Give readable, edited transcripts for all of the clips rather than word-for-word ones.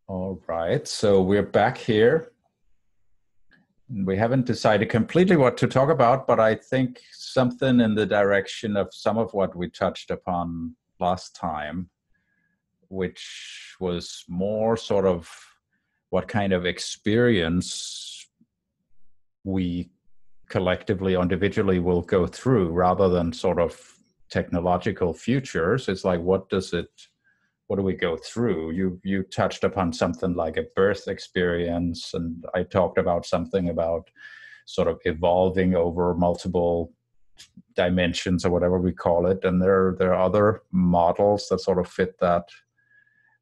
All right, so we're back here. We haven't decided completely what to talk about, but I think something in the direction of some of what we touched upon last time, which was more sort of what kind of experience we collectively or individually will go through rather than sort of technological futures. It's like, what do we go through? You touched upon something like a birth experience, and I talked about something about sort of evolving over multiple dimensions or whatever we call it. And there are other models that sort of fit that.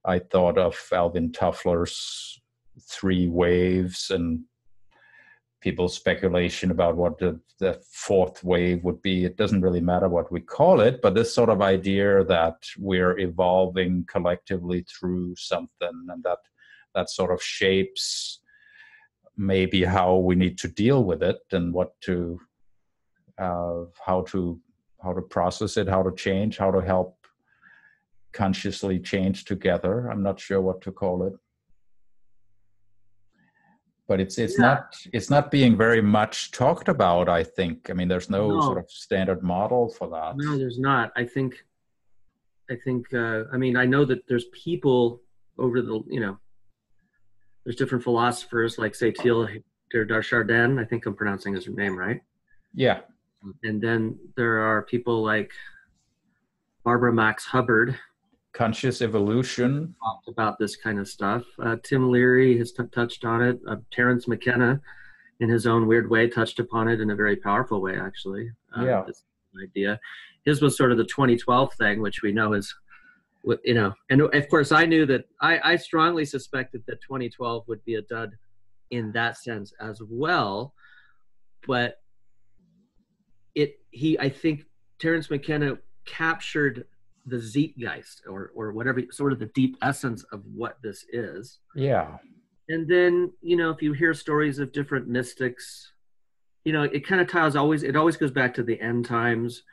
I thought of Alvin Toffler's three waves and people's speculation about what the fourth wave would be. It doesn't really matter what we call it, but this sort of idea that we're evolving collectively through something, and that sort of shapes maybe how we need to deal with it and how to process it, how to change, how to help consciously change together. I'm not sure what to call it. But it's not being very much talked about, I think. I mean, there's no sort of standard model for that. No, there's not. I mean, I know that there's people over there's different philosophers like, say, Teilhard de Chardin. I think I'm pronouncing his name right. Yeah. And then there are people like Barbara Max Hubbard. Conscious evolution. Talked about this kind of stuff. Tim Leary has touched on it. Terence McKenna, in his own weird way, touched upon it in a very powerful way, actually. This idea. His was sort of the 2012 thing, which we know is, and of course I knew that I strongly suspected that 2012 would be a dud in that sense as well. But I think Terence McKenna captured the Zeitgeist or whatever, sort of the deep essence of what this is. Yeah. And then, if you hear stories of different mystics, it kind of it always goes back to the end times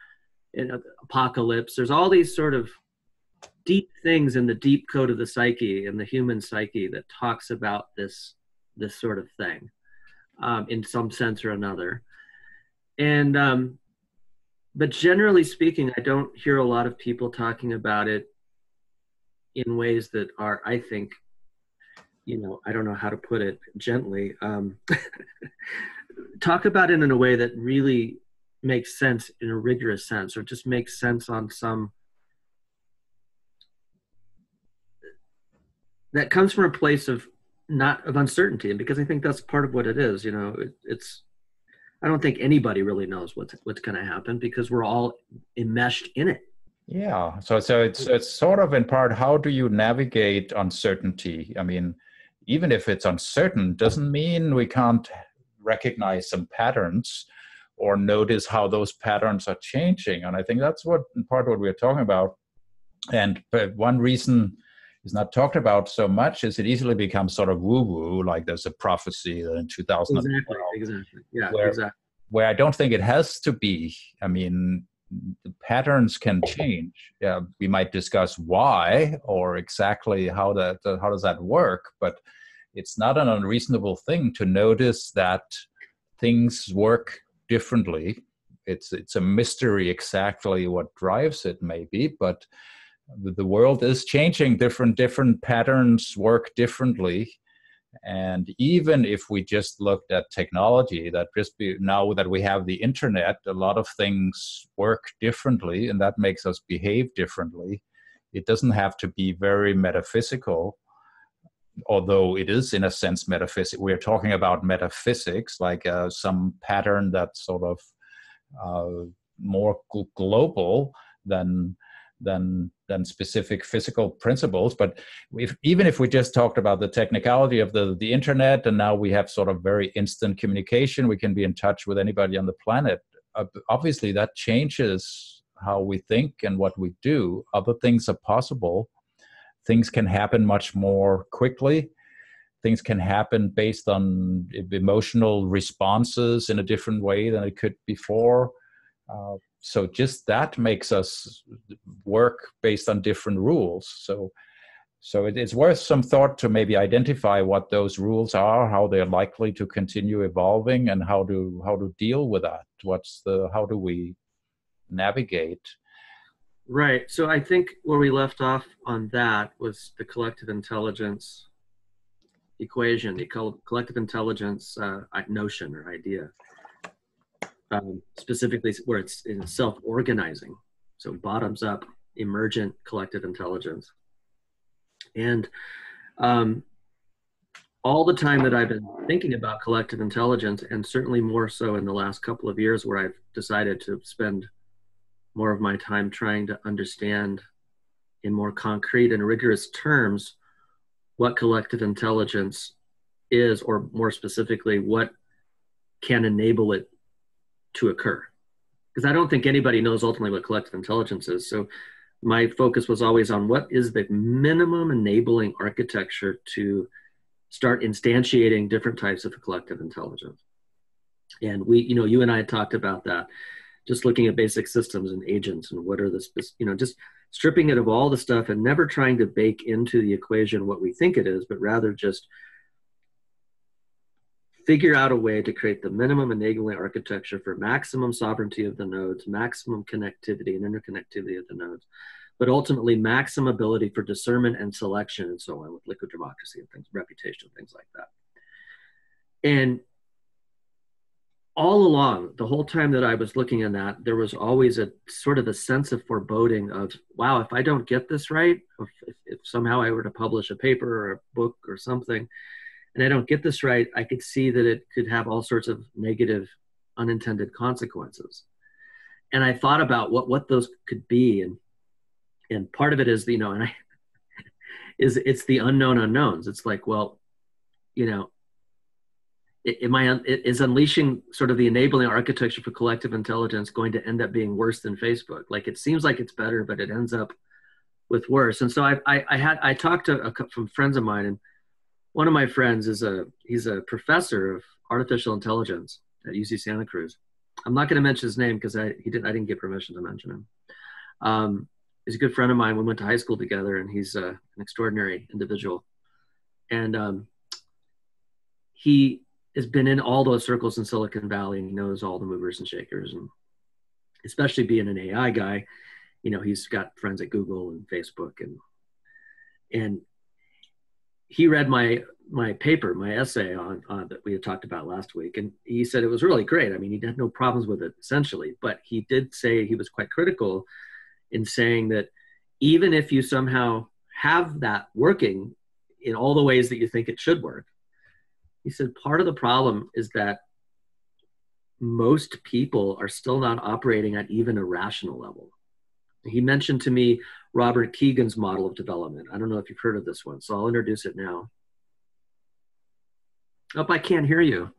and apocalypse. There's all these sort of deep things in the deep code of the psyche and the human psyche that talks about this sort of thing in some sense or another. And, but generally speaking, I don't hear a lot of people talking about it in ways that are, I think, I don't know how to put it gently, talk about it in a way that really makes sense in a rigorous sense, or just makes sense on some, that comes from a place of not of uncertainty. And because I think that's part of what it is, I don't think anybody really knows what's going to happen because we're all enmeshed in it. Yeah. So it's sort of in part, how do you navigate uncertainty? I mean, even if it's uncertain, doesn't mean we can't recognize some patterns or notice how those patterns are changing. And I think that's in part what we're talking about. But one reason is not talked about so much is it easily becomes sort of woo-woo, like there's a prophecy that in 2012. Exactly. Yeah, exactly. Where I don't think it has to be. I mean, the patterns can change. Yeah, we might discuss why or exactly how does that work, but it's not an unreasonable thing to notice that things work differently. It's a mystery exactly what drives it, maybe, but the world is changing. Different patterns work differently. And even if we just looked at technology, now that we have the internet, a lot of things work differently, and that makes us behave differently. It doesn't have to be very metaphysical, although it is in a sense metaphysical. We're talking about metaphysics, like some pattern that's sort of more global than specific physical principles. But even if we just talked about the technicality of the internet, and now we have sort of very instant communication, we can be in touch with anybody on the planet. Obviously, that changes how we think and what we do. Other things are possible. Things can happen much more quickly. Things can happen based on emotional responses in a different way than it could before. So just that makes us work based on different rules. So it's worth some thought to maybe identify what those rules are, how they're likely to continue evolving, and how to deal with that. How do we navigate? Right. So I think where we left off on that was the collective intelligence equation, the collective intelligence notion or idea, specifically where it's in self-organizing. So bottoms up, emergent collective intelligence. And all the time that I've been thinking about collective intelligence, and certainly more so in the last couple of years where I've decided to spend more of my time trying to understand in more concrete and rigorous terms what collective intelligence is, or more specifically, what can enable it to occur. Because I don't think anybody knows ultimately what collective intelligence is. So my focus was always on what is the minimum enabling architecture to start instantiating different types of collective intelligence. And we, you and I had talked about that, just looking at basic systems and agents and what are the, just stripping it of all the stuff and never trying to bake into the equation what we think it is, but rather just figure out a way to create the minimum enabling architecture for maximum sovereignty of the nodes, maximum connectivity and interconnectivity of the nodes, but ultimately maximum ability for discernment and selection and so on with liquid democracy and things, reputation, things like that. And all along, the whole time that I was looking at that, there was always a sort of a sense of foreboding of, wow, if I don't get this right, if somehow I were to publish a paper or a book or something, and I don't get this right, I could see that it could have all sorts of negative, unintended consequences. And I thought about what those could be, and part of it is, it's the unknown unknowns. It's like, well, is unleashing sort of the enabling architecture for collective intelligence going to end up being worse than Facebook? Like, it seems like it's better, but it ends up with worse. And so I talked to some friends of mine, and one of my friends he's a professor of artificial intelligence at UC Santa Cruz. I'm not going to mention his name because I didn't get permission to mention him. He's a good friend of mine. We went to high school together, and he's an extraordinary individual. And he has been in all those circles in Silicon Valley, and he knows all the movers and shakers. And especially being an AI guy, he's got friends at Google and Facebook, and he read my paper, my essay on that we had talked about last week, and he said it was really great. I mean, he had no problems with it essentially, but he did say he was quite critical in saying that even if you somehow have that working in all the ways that you think it should work, he said part of the problem is that most people are still not operating at even a rational level. He mentioned to me Robert Keegan's model of development. I don't know if you've heard of this one, so I'll introduce it now. Oh, I can't hear you.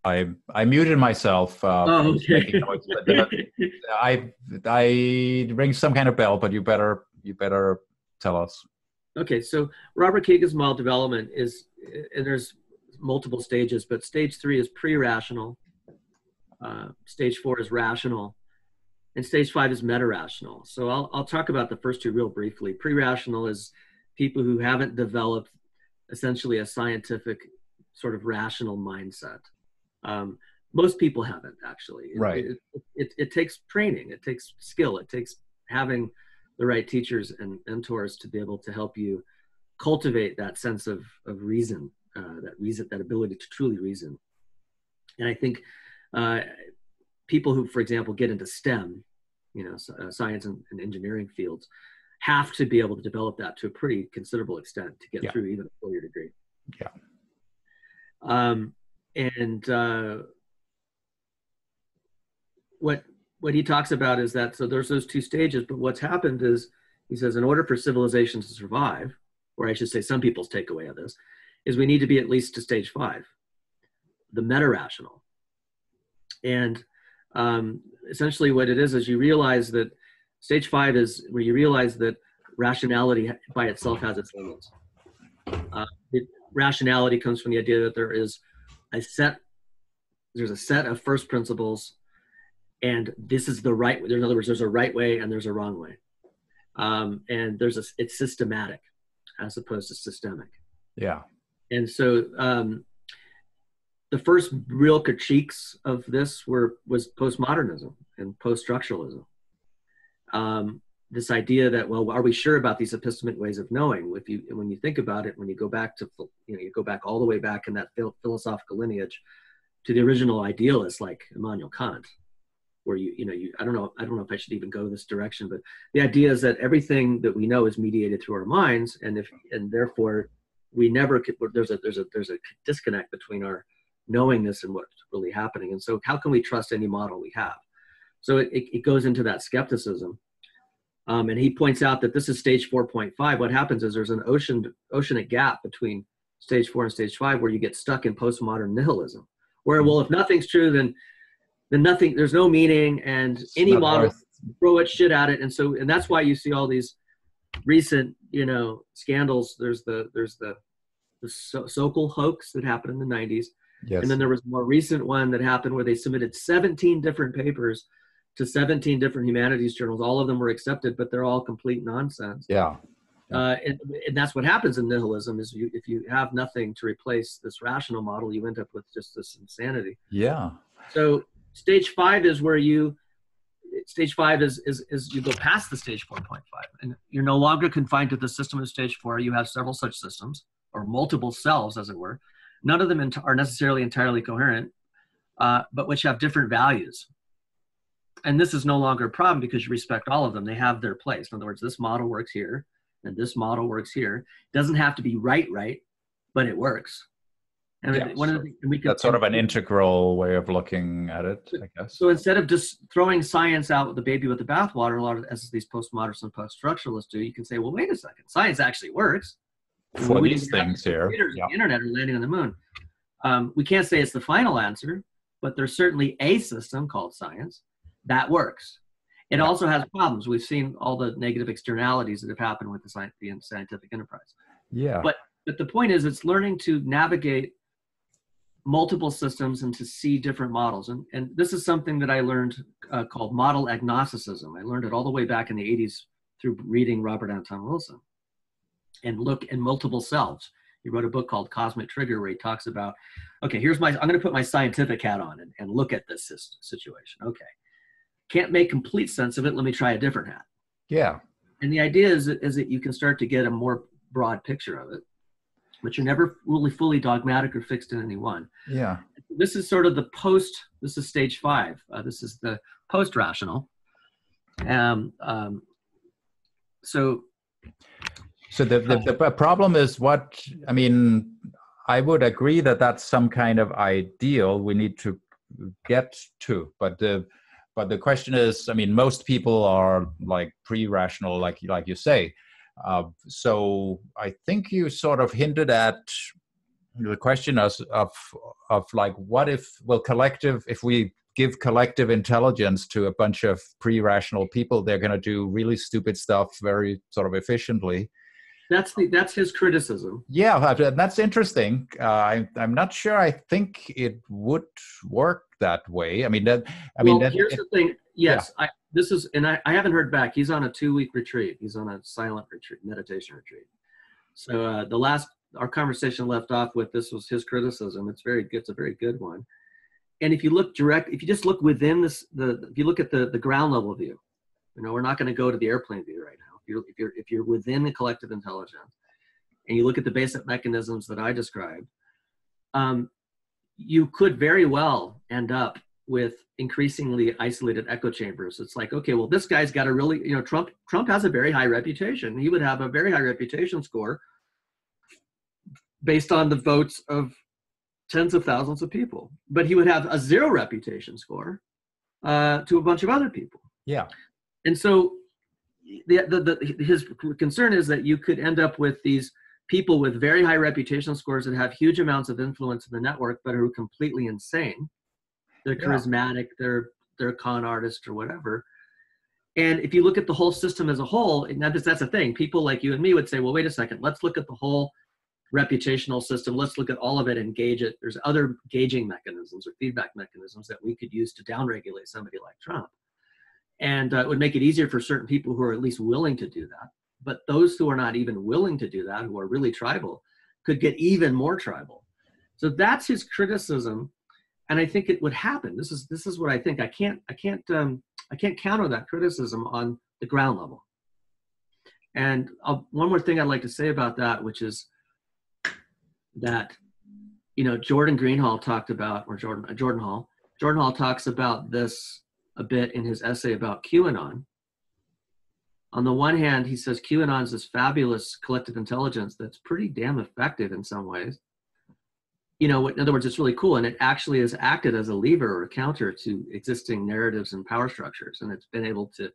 I muted myself. Oh, okay. I ring some kind of bell, but you better tell us. Okay, so Robert Keegan's model of development is, and there's multiple stages, but stage 3 is pre-rational, stage 4 is rational, and stage 5 is meta-rational. So I'll talk about the first two real briefly. Pre-rational is people who haven't developed essentially a scientific sort of rational mindset. Most people haven't, actually. Right. It takes training, it takes skill, it takes having the right teachers and mentors to be able to help you cultivate that sense of reason, that ability to truly reason. And I think people who, for example, get into STEM, science and engineering fields, have to be able to develop that to a pretty considerable extent to get through even a 4-year degree. Yeah. What he talks about is that, so there's those two stages, but what's happened is, he says, in order for civilization to survive, or I should say some people's takeaway of this, is we need to be at least to stage 5, the meta-rational. And essentially what it is you realize that stage 5 is where you realize that rationality by itself has its limits. Rationality comes from the idea that there's a set of first principles, and this is the right way. In other words, there's a right way and there's a wrong way. And it's systematic as opposed to systemic. Yeah. And so the first real critiques of this was postmodernism and post-structuralism. This idea that, well, are we sure about these epistemic ways of knowing? When you think about it, when you go back to, you go back all the way back in that philosophical lineage to the original idealists like Immanuel Kant, where I don't know if I should even go this direction, but the idea is that everything that we know is mediated through our minds, and therefore we never there's a disconnect between our knowingness and what's really happening. And so how can we trust any model we have? So it goes into that skepticism. And he points out that this is stage 4.5. What happens is there's an oceanic gap between stage 4 and stage 5 where you get stuck in postmodern nihilism, where, well, if nothing's true, then nothing, there's no meaning, and any model, throw it shit at it. And that's why you see all these recent, scandals. There's the Sokol hoax that happened in the 90s. Yes. And then there was a more recent one that happened where they submitted 17 different papers to 17 different humanities journals. All of them were accepted, but they're all complete nonsense. Yeah. And that's what happens in nihilism is if you have nothing to replace this rational model, you end up with just this insanity. Yeah. So stage 5 is where stage 5 is you go past the stage 4.5, and you're no longer confined to the system of stage 4. You have several such systems, or multiple selves, as it were. None of them are necessarily entirely coherent, but which have different values. And this is no longer a problem because you respect all of them. They have their place. In other words, this model works here, and this model works here. It doesn't have to be right, but it works. And yeah, one of the things that's sort of an integral way of looking at it, I guess. So instead of just throwing science out with the baby with the bathwater, a lot of, as these postmodernists and post-structuralists do, you can say, well, wait a second, science actually works. For these things here. Yeah. The internet are landing on the moon. We can't say it's the final answer, but there's certainly a system called science that works. It also has problems. We've seen all the negative externalities that have happened with the scientific enterprise. Yeah. But the point is, it's learning to navigate multiple systems and to see different models. And this is something that I learned called model agnosticism. I learned it all the way back in the 80s through reading Robert Anton Wilson and look in multiple selves. He wrote a book called Cosmic Trigger where he talks about, okay, I'm going to put my scientific hat on and look at this situation. Okay. Can't make complete sense of it. Let me try a different hat. Yeah. And the idea is that you can start to get a more broad picture of it, but you're never really fully dogmatic or fixed in any one. Yeah. This is sort of this is stage 5. This is the post-rational. So the problem is I would agree that that's some kind of ideal we need to get to, but the question is, most people are like pre-rational, like you say. So I think you sort of hinted at the question of like, what if we give collective intelligence to a bunch of pre-rational people, they're going to do really stupid stuff very sort of efficiently. That's his criticism. Yeah, that's interesting. I'm not sure. I think it would work that way. Here's the thing. Yes, yeah. I haven't heard back. He's on a 2-week retreat. He's on a silent retreat, meditation retreat. So our conversation left off with, this was his criticism. It's a very good one. And if you just look within this, if you look at the ground level view, we're not going to go to the airplane view right now. If you're within the collective intelligence and you look at the basic mechanisms that I described, you could very well end up with increasingly isolated echo chambers. It's like, okay, well, this guy's got a really, Trump has a very high reputation. He would have a very high reputation score based on the votes of tens of thousands of people, but he would have a 0 reputation score to a bunch of other people. Yeah. And so his concern is that you could end up with these people with very high reputational scores that have huge amounts of influence in the network, but are completely insane. They're charismatic, they're a con artist or whatever. And if you look at the whole system as a whole, that's the thing. People like you and me would say, well, wait a second, let's look at the whole reputational system. Let's look at all of it and gauge it. There's other gauging mechanisms or feedback mechanisms that we could use to downregulate somebody like Trump. And it would make it easier for certain people who are at least willing to do that. But those who are not even willing to do that, who are really tribal, could get even more tribal. So that's his criticism, and I think it would happen. This is what I think. I can't counter that criticism on the ground level. And one more thing I'd like to say about that, which is that, Jordan Greenhall talked about, or Jordan Hall talks about this a bit in his essay about QAnon. On the one hand, he says QAnon is this fabulous collective intelligence that's pretty damn effective in some ways. In other words, it's really cool, and it actually has acted as a lever or a counter to existing narratives and power structures, and it's been able to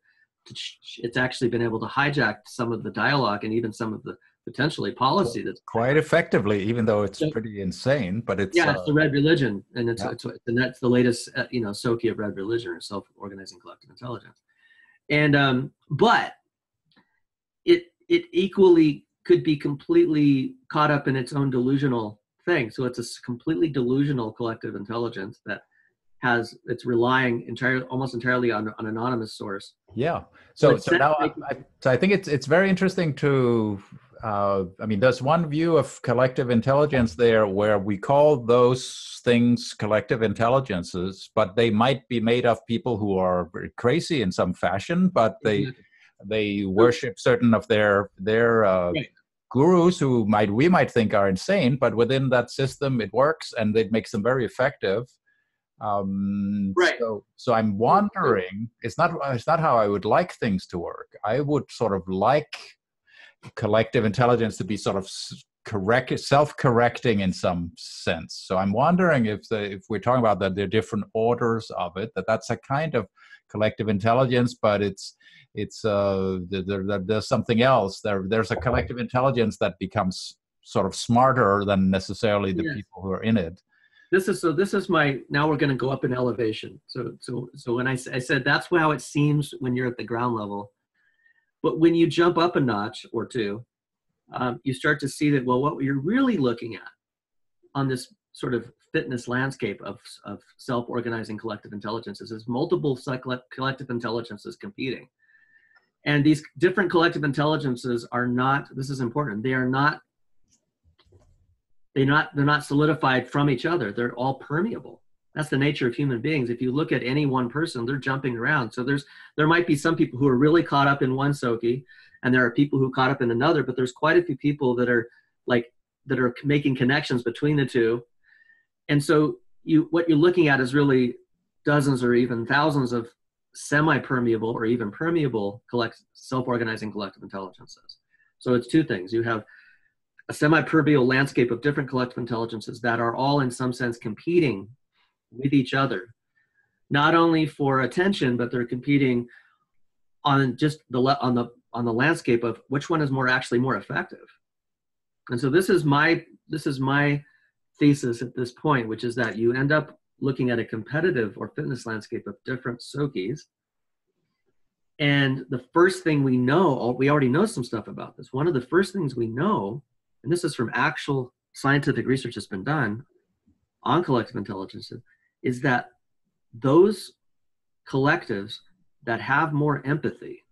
it's actually been able to hijack some of the dialogue and even some of the potentially policy that's quite effectively, even though it's pretty insane. But it's it's the red religion, and it's and that's the latest Soki of red religion, or self-organizing collective intelligence. And but it equally could be completely caught up in its own delusional thing. So it's a completely delusional collective intelligence that it's relying almost entirely on an anonymous source. Yeah. So now I think it's very interesting to, there's one view of collective intelligence there where we call those things collective intelligences, but they might be made of people who are very crazy in some fashion, but they worship certain of their gurus who we might think are insane, but within that system it works and it makes them very effective. So I'm wondering, it's not how I would like things to work. I would sort of like collective intelligence to be sort of self-correcting in some sense. So I'm wondering if we're talking about that there are different orders of it, that's a kind of collective intelligence, but there's something else. There's a collective intelligence that becomes sort of smarter than necessarily the people who are in it. This is my, now we're going to go up in elevation. So when I said that's how it seems when you're at the ground level, but when you jump up a notch or two, you start to see that, well, what you're really looking at on this sort of fitness landscape of self-organizing collective intelligences is multiple collective intelligences competing. And these different collective intelligences are not, this is important, they're not solidified from each other. They're all permeable. That's the nature of human beings. If you look at any one person, they're jumping around. So there might be some people who are really caught up in one Soki, and there are people who are caught up in another, but there's quite a few people that are making connections between the two. And so what you're looking at is really dozens or even thousands of semi-permeable or even permeable self-organizing collective intelligences. So it's two things. You have a semi-permeable landscape of different collective intelligences that are all in some sense competing with each other, not only for attention, but they're competing on just on the landscape of which one is more effective. And so this is my thesis at this point, which is that you end up looking at a competitive or fitness landscape of different Sokis. And the first thing we already know some stuff about this. One of the first things we know, and this is from actual scientific research that's been done on collective intelligence, is that those collectives that have more empathy,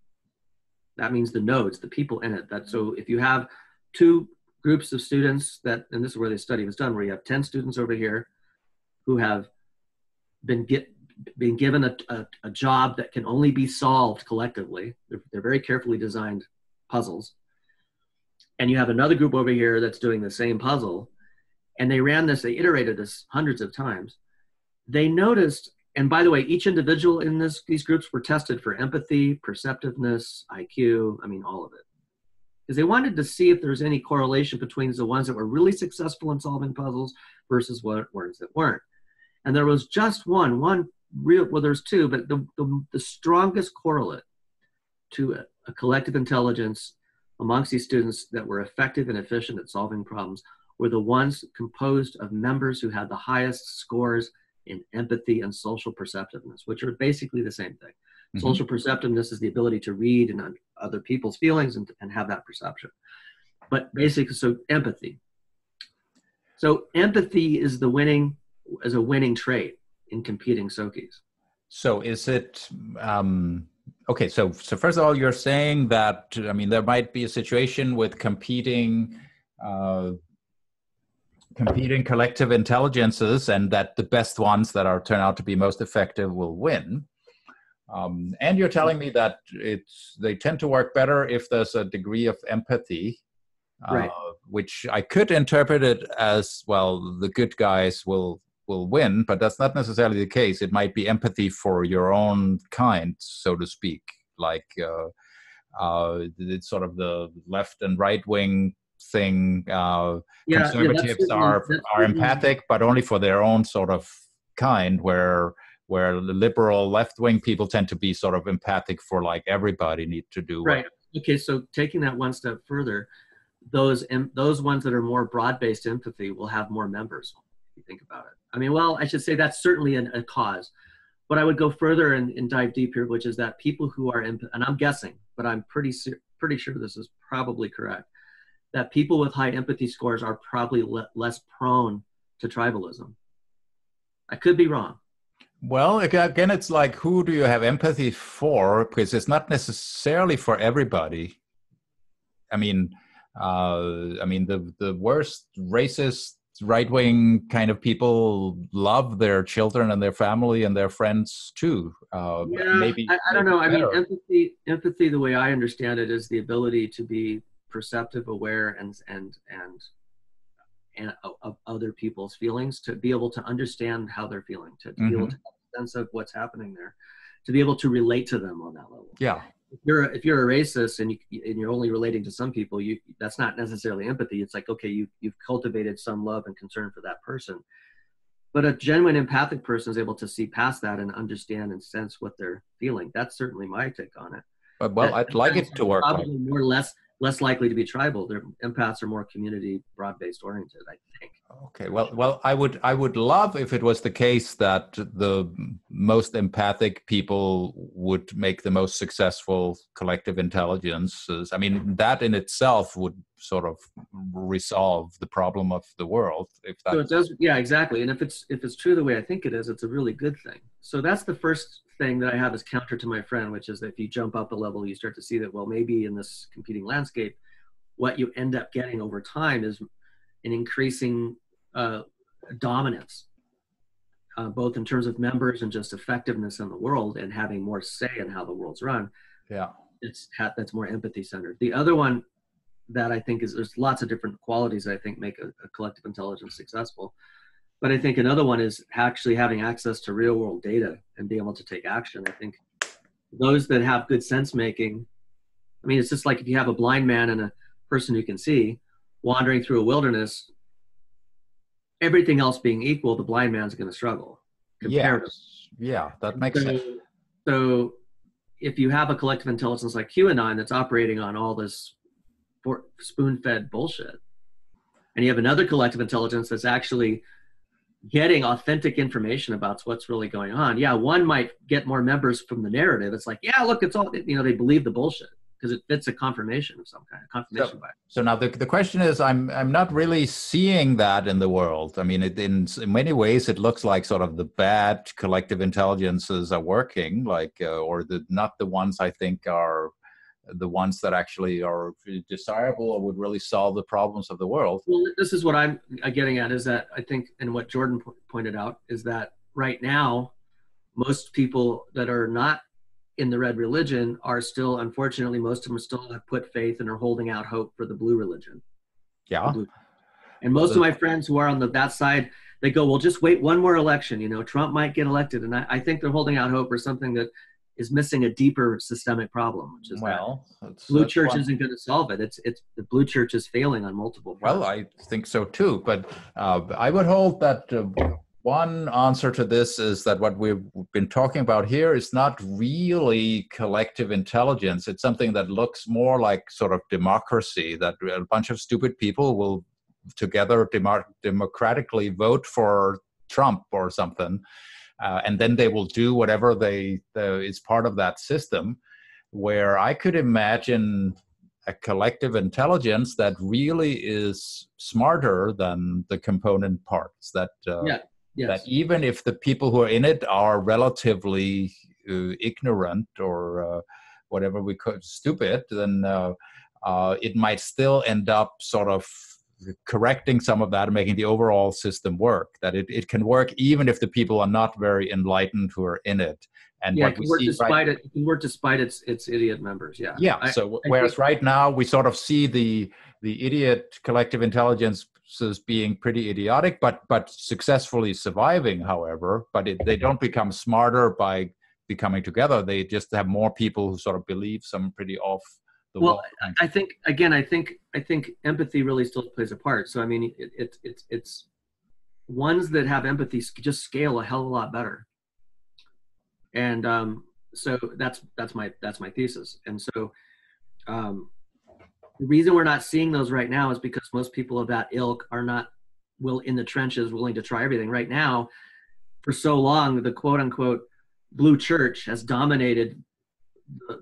that means the nodes, the people in it, so if you have two groups of students and this is where the study was done, where you have 10 students over here who have been given a job that can only be solved collectively. They're very carefully designed puzzles. And you have another group over here that's doing the same puzzle. And they iterated this hundreds of times. They noticed, and by the way, each individual in these groups were tested for empathy, perceptiveness, IQ, all of it. Because they wanted to see if there was any correlation between the ones that were really successful in solving puzzles versus ones that weren't. And there was just there's two, but the strongest correlate to a collective intelligence amongst these students that were effective and efficient at solving problems were the ones composed of members who had the highest scores in empathy and social perceptiveness, which are basically the same thing. Mm-hmm. Social perceptiveness is the ability to read and other people's feelings and have that perception. But basically, so empathy. So empathy is a winning trait in competing Sokis. So is it Okay, so first of all, you're saying that, I mean, there might be a situation with uh, competing collective intelligences, and that the best ones that are turn out to be most effective will win. And you're telling me that they tend to work better if there's a degree of empathy, Right. which I could interpret it as, well, the good guys will win, but that's not necessarily the case. It might be empathy for your own kind, so to speak, like it's sort of the left and right wing thing. Yeah, Conservatives are empathic, but only for their own sort of kind, where the liberal left wing people tend to be sort of empathic for, like, everybody need to do right. Okay, so taking that one step further, those ones that are more broad-based empathy will have more members, if you think about it. I mean, well, I should say that's certainly a cause, but I would go further and dive deeper, which is that people who are and I'm guessing, but I'm pretty sure this is probably correct, that people with high empathy scores are probably less prone to tribalism. I could be wrong. Well, again, it's like, who do you have empathy for? Because it's not necessarily for everybody. I mean, the worst racist right-wing kind of people love their children and their family and their friends too. Yeah, I don't know. I mean, empathy, the way I understand it, is the ability to be perceptive, aware, and of other people's feelings, to be able to understand how they're feeling, to be able to have a sense of what's happening there, to be able to relate to them on that level. Yeah. If you're a racist and you're only relating to some people, that's not necessarily empathy. It's like, okay, you've cultivated some love and concern for that person, but a genuine empathic person is able to see past that and understand and sense what they're feeling. That's certainly my take on it. Well, I'd like it to work. Probably more less likely to be tribal. Their empaths are more community, broad-based oriented, I think. Okay, well, I would love if it was the case that the most empathic people would make the most successful collective intelligences. I mean, that in itself would sort of resolve the problem of the world. So it does, yeah, exactly. And if it's true the way I think it is, it's a really good thing. So that's the first thing that I have as counter to my friend, which is that if you jump up a level, you start to see that, well, maybe in this competing landscape, what you end up getting over time is an increasing dominance, both in terms of members and just effectiveness in the world and having more say in how the world's run. Yeah, that's more empathy centered. The other one that I think there's lots of different qualities that I think make a collective intelligence successful. But I think another one is actually having access to real world data and being able to take action. I think those that have good sense making, I mean, it's just like if you have a blind man and a person who can see wandering through a wilderness, everything else being equal, the blind man's going to struggle. Yeah, that makes sense. So if you have a collective intelligence like QAnon that's operating on all this spoon-fed bullshit, and you have another collective intelligence that's actually getting authentic information about what's really going on, yeah, one might get more members from the narrative. It's like, yeah, look, it's all, they believe the bullshit because it fits a confirmation of some kind, confirmation bias. So now the question is, I'm not really seeing that in the world. I mean, in many ways, it looks like sort of the bad collective intelligences are working, like, or not the ones I think are the ones that actually are desirable or would really solve the problems of the world. Well, this is what I'm getting at, is that I think, and what Jordan pointed out, is that right now, most people that are not in the red religion are still, unfortunately, most of them still have put faith and are holding out hope for the blue religion. Yeah. And most of my friends who are on that side, they go, well, just wait one more election. Trump might get elected. And I think they're holding out hope for something that is missing a deeper systemic problem, which is blue church isn't going to solve it. It's the blue church is failing on multiple fronts. Well, I think so too, but I would hold that one answer to this is that what we've been talking about here is not really collective intelligence. It's something that looks more like sort of democracy, that a bunch of stupid people will together democratically vote for Trump or something. And then they will do whatever is part of that system, where I could imagine a collective intelligence that really is smarter than the component parts, that even if the people who are in it are relatively ignorant or whatever we could stupid, then it might still end up sort of correcting some of that and making the overall system work, that it can work even if the people are not very enlightened who are in it. And Yeah, what it we can work see despite it. It can work despite its idiot members. Yeah. yeah. So whereas right now we sort of see the idiot collective intelligences being pretty idiotic, but successfully surviving, however, but they don't become smarter by becoming together. They just have more people who sort of believe some pretty off the Well, wall. I think again, I think empathy really still plays a part. So I mean, it's ones that have empathy just scale a hell of a lot better. And so that's my thesis. And so the reason we're not seeing those right now is because most people of that ilk are not in the trenches willing to try everything. Right now, for so long, the quote unquote blue church has dominated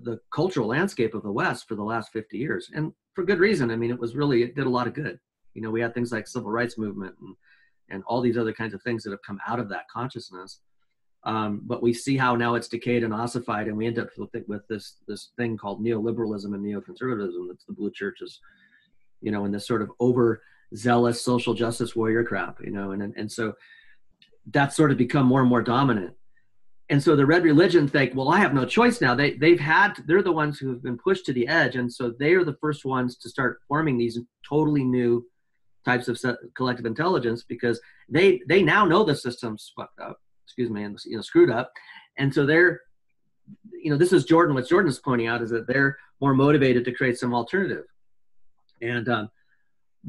the cultural landscape of the West for the last 50 years, and for good reason. I mean, it did a lot of good. You know, we had things like civil rights movement and all these other kinds of things that have come out of that consciousness. But we see how now it's decayed and ossified, and we end up with this thing called neoliberalism and neoconservatism. That's the blue churches, you know, and this sort of overzealous social justice warrior crap, you know, and so that's sort of become more and more dominant. And so the red religion think, well, I have no choice now. They're the ones who have been pushed to the edge, and so they are the first ones to start forming these totally new types of collective intelligence, because they now know the system's fucked up, and screwed up, and so they're, you know, this is what Jordan's pointing out, is that they're more motivated to create some alternative, and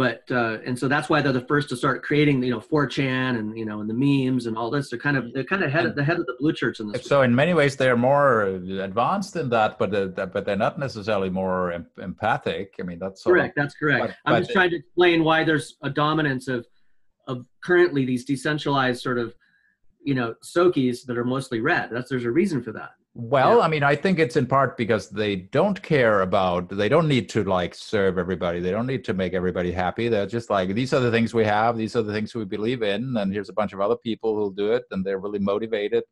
and so that's why they're the first to start creating, you know, 4chan and, you know, and the memes and all this. They're kind of the head of the blue church in this. So in many ways they're more advanced in that, but they're not necessarily more empathic. I mean, that's correct. That's correct. I'm just trying to explain why there's a dominance of currently these decentralized sort of, you know, Sokis that are mostly red. There's a reason for that. Well, yeah. I mean, I think it's in part because they don't need to like serve everybody. They don't need to make everybody happy. They're just like, these are the things we have. These are the things we believe in. And here's a bunch of other people who'll do it. And they're really motivated.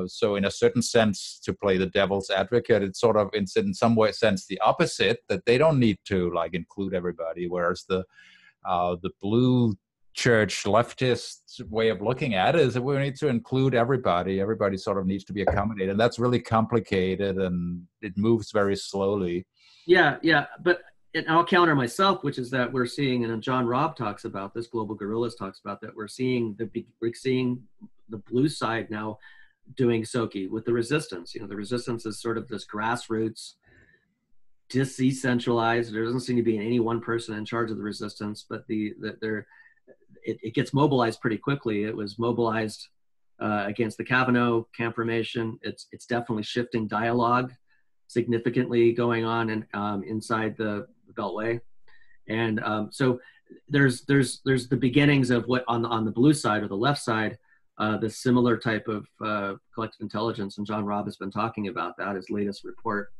So in a certain sense, to play the devil's advocate, it's sort of in some way sense the opposite, that they don't need to like include everybody. Whereas the blue church leftist way of looking at it is that we need to include everybody. Everybody sort of needs to be accommodated. And that's really complicated, and it moves very slowly. Yeah. But I'll counter myself, which is that we're seeing, and John Robb talks about this, Global Gorillas talks about that, we're seeing the blue side now doing Soki with the resistance. You know, the resistance is sort of this grassroots, decentralized. There doesn't seem to be any one person in charge of the resistance, but it gets mobilized pretty quickly. It was mobilized against the Kavanaugh camp formation. It's definitely shifting dialogue significantly going on inside the Beltway, and so there's the beginnings of what on the blue side or the left side, the similar type of collective intelligence. And John Robb has been talking about that. His latest report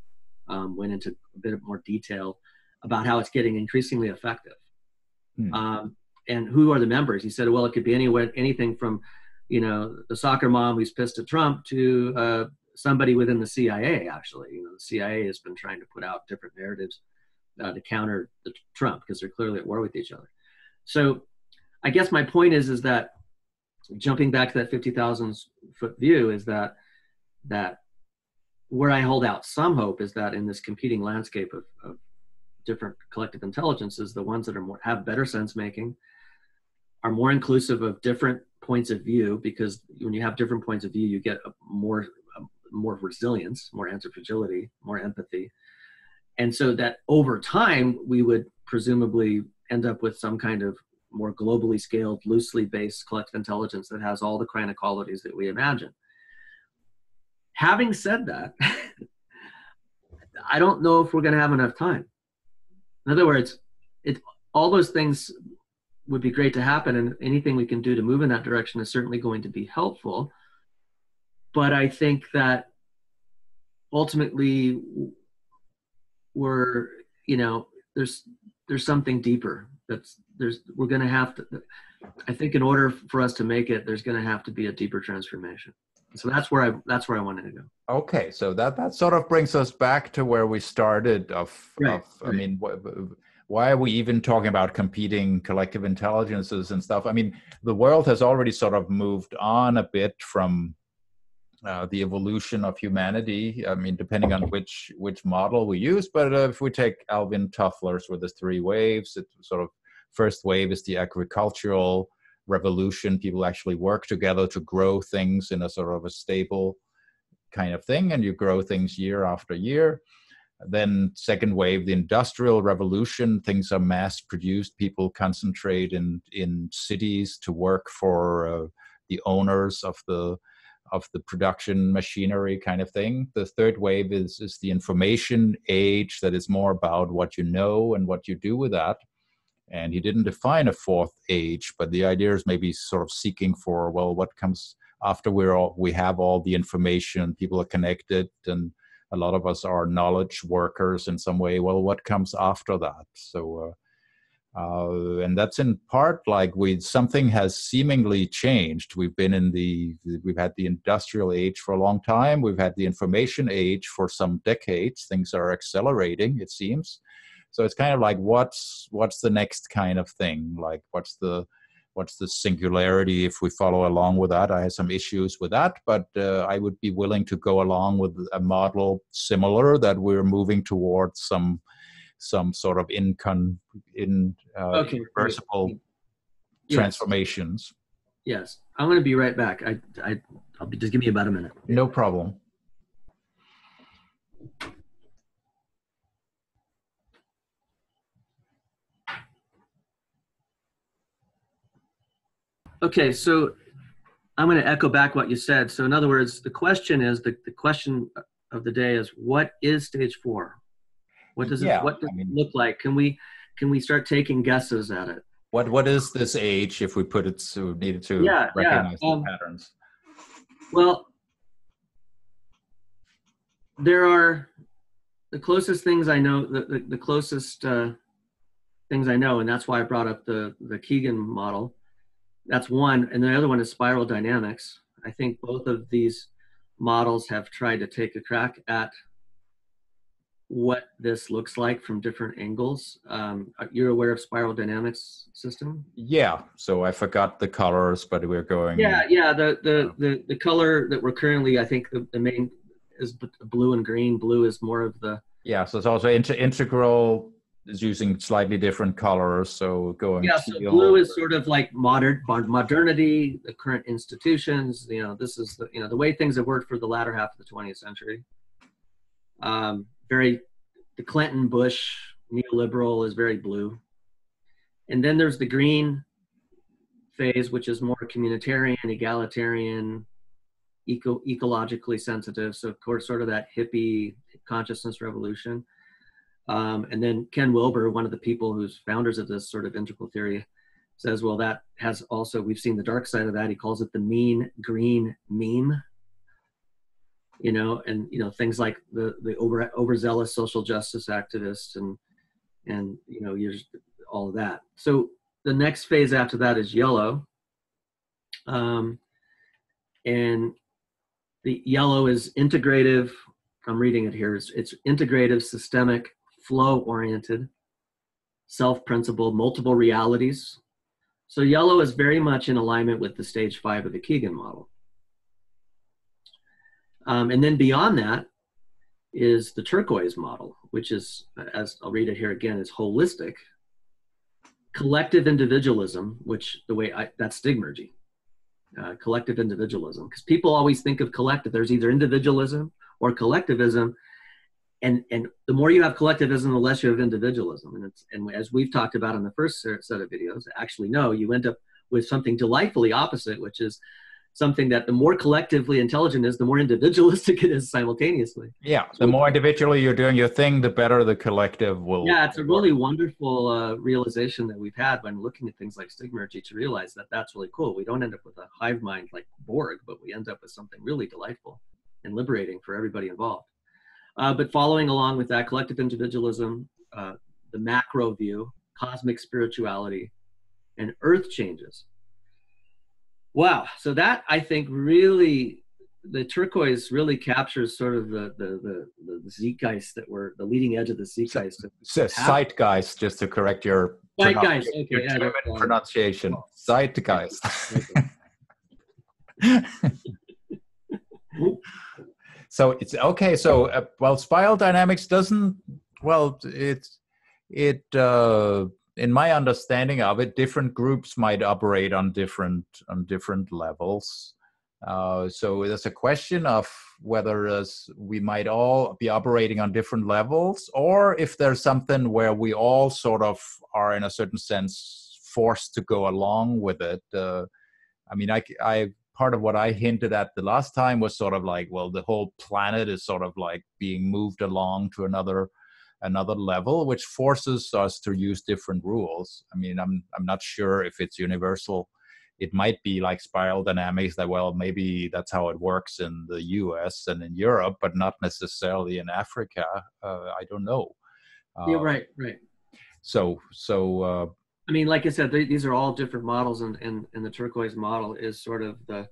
went into a bit more detail about how it's getting increasingly effective. And who are the members? He said, well, it could be anything from, you know, the soccer mom who's pissed at Trump to somebody within the CIA. Actually, you know, the CIA has been trying to put out different narratives to counter Trump, because they're clearly at war with each other. So I guess my point is that, jumping back to that 50,000 foot view, is that where I hold out some hope is that in this competing landscape of different collective intelligences, the ones that have better sense making, are more inclusive of different points of view, because when you have different points of view, you get more resilience, more anti-fragility, more empathy. And so that over time, we would presumably end up with some kind of more globally scaled, loosely based collective intelligence that has all the kind of qualities that we imagine. Having said that, I don't know if we're going to have enough time. In other words, all those things would be great to happen, and anything we can do to move in that direction is certainly going to be helpful. But I think that ultimately we're, you know, there's something deeper we're going to have to, I think in order for us to make it, there's going to have to be a deeper transformation. So that's where I wanted to go. Okay, so that sort of brings us back to where we started. Right. I mean, why are we even talking about competing collective intelligences and stuff? I mean, the world has already sort of moved on a bit from the evolution of humanity. I mean, depending on which model we use. But if we take Alvin Toffler's with the three waves, it sort of first wave is the agricultural revolution. People actually work together to grow things in a sort of a stable kind of thing, and you grow things year after year. Then second wave, the industrial revolution, things are mass produced, people concentrate in cities to work for the owners of the production machinery kind of thing. The third wave is the information age, that is more about what you know and what you do with that. And he didn't define a fourth age, but the idea is maybe sort of seeking for, well, what comes after we have all the information, people are connected, and a lot of us are knowledge workers in some way. Well, what comes after that? So, and that's in part like something has seemingly changed. We've had the industrial age for a long time. We've had the information age for some decades. Things are accelerating, it seems. So it's kind of like, what's the next kind of thing? Like, what's the singularity if we follow along with that? I have some issues with that, but I would be willing to go along with a model similar, that we're moving towards some sort of irreversible transformations. Yes, I'm going to be right back. I'll be, just give me about a minute. No problem. Okay, so I'm going to echo back what you said. So in other words, the question of the day is, what is stage 4? What does it look like? Can we start taking guesses at it? What is this age, if we put it needed to recognize the patterns? Well, there are the closest things I know, the closest things I know, and that's why I brought up the Keegan model. That's one, and the other one is spiral dynamics. I think both of these models have tried to take a crack at what this looks like from different angles. You're aware of spiral dynamics system? Yeah. So I forgot the colors, but we're going. Yeah. The color that we're currently, I think the main is blue and green. Blue is more of the. Yeah. So it's also integral is using slightly different colors. So going. Yeah. So blue is sort of like modernity, the current institutions. This is the way things have worked for the latter half of the 20th century. The Clinton Bush neoliberal is very blue. And then there's the green phase, which is more communitarian, egalitarian, ecologically sensitive. So of course, sort of that hippie consciousness revolution. And then Ken Wilber, one of the people who's founders of this sort of integral theory, says, well, that has also, we've seen the dark side of that. He calls it the mean green meme. Things like the overzealous social justice activists and all of that. So the next phase after that is yellow. And the yellow is integrative. I'm reading it here. It's integrative, systemic, flow-oriented, self-principled, multiple realities. So yellow is very much in alignment with the stage 5 of the Keegan model. And then beyond that is the turquoise model, which is, as I'll read it here again, is holistic, collective individualism, which that's stigmergy, collective individualism. Because people always think of collective, there's either individualism or collectivism. And the more you have collectivism, the less you have individualism. And as we've talked about in the first set of videos, actually, no, you end up with something delightfully opposite, which is something that the more collectively intelligent is, the more individualistic it is simultaneously. Yeah, the more individually you're doing your thing, the better the collective will. Yeah, it's a really wonderful realization that we've had when looking at things like stigmergy, to realize that that's really cool. We don't end up with a hive mind like Borg, but we end up with something really delightful and liberating for everybody involved. But following along with that, collective individualism, the macro view, cosmic spirituality, and earth changes. Wow. So that, I think, really, the turquoise really captures sort of the zeitgeist that were the leading edge of the zeitgeist. Zeitgeist, just to correct your, Zeitgeist, okay, your yeah, German pronunciation. Zeitgeist. So it's okay. So well, spiral dynamics doesn't. Well, in my understanding of it, different groups might operate on different levels. So there's a question of whether we might all be operating on different levels, or if there's something where we all sort of are, in a certain sense, forced to go along with it. I mean, I part of what I hinted at the last time was sort of like, well, the whole planet is sort of like being moved along to another level, which forces us to use different rules. I mean, I'm not sure if it's universal. It might be like spiral dynamics that, well, maybe that's how it works in the US and in Europe, but not necessarily in Africa. I don't know. Yeah, right. So I mean, like I said, these are all different models, and the turquoise model is sort of the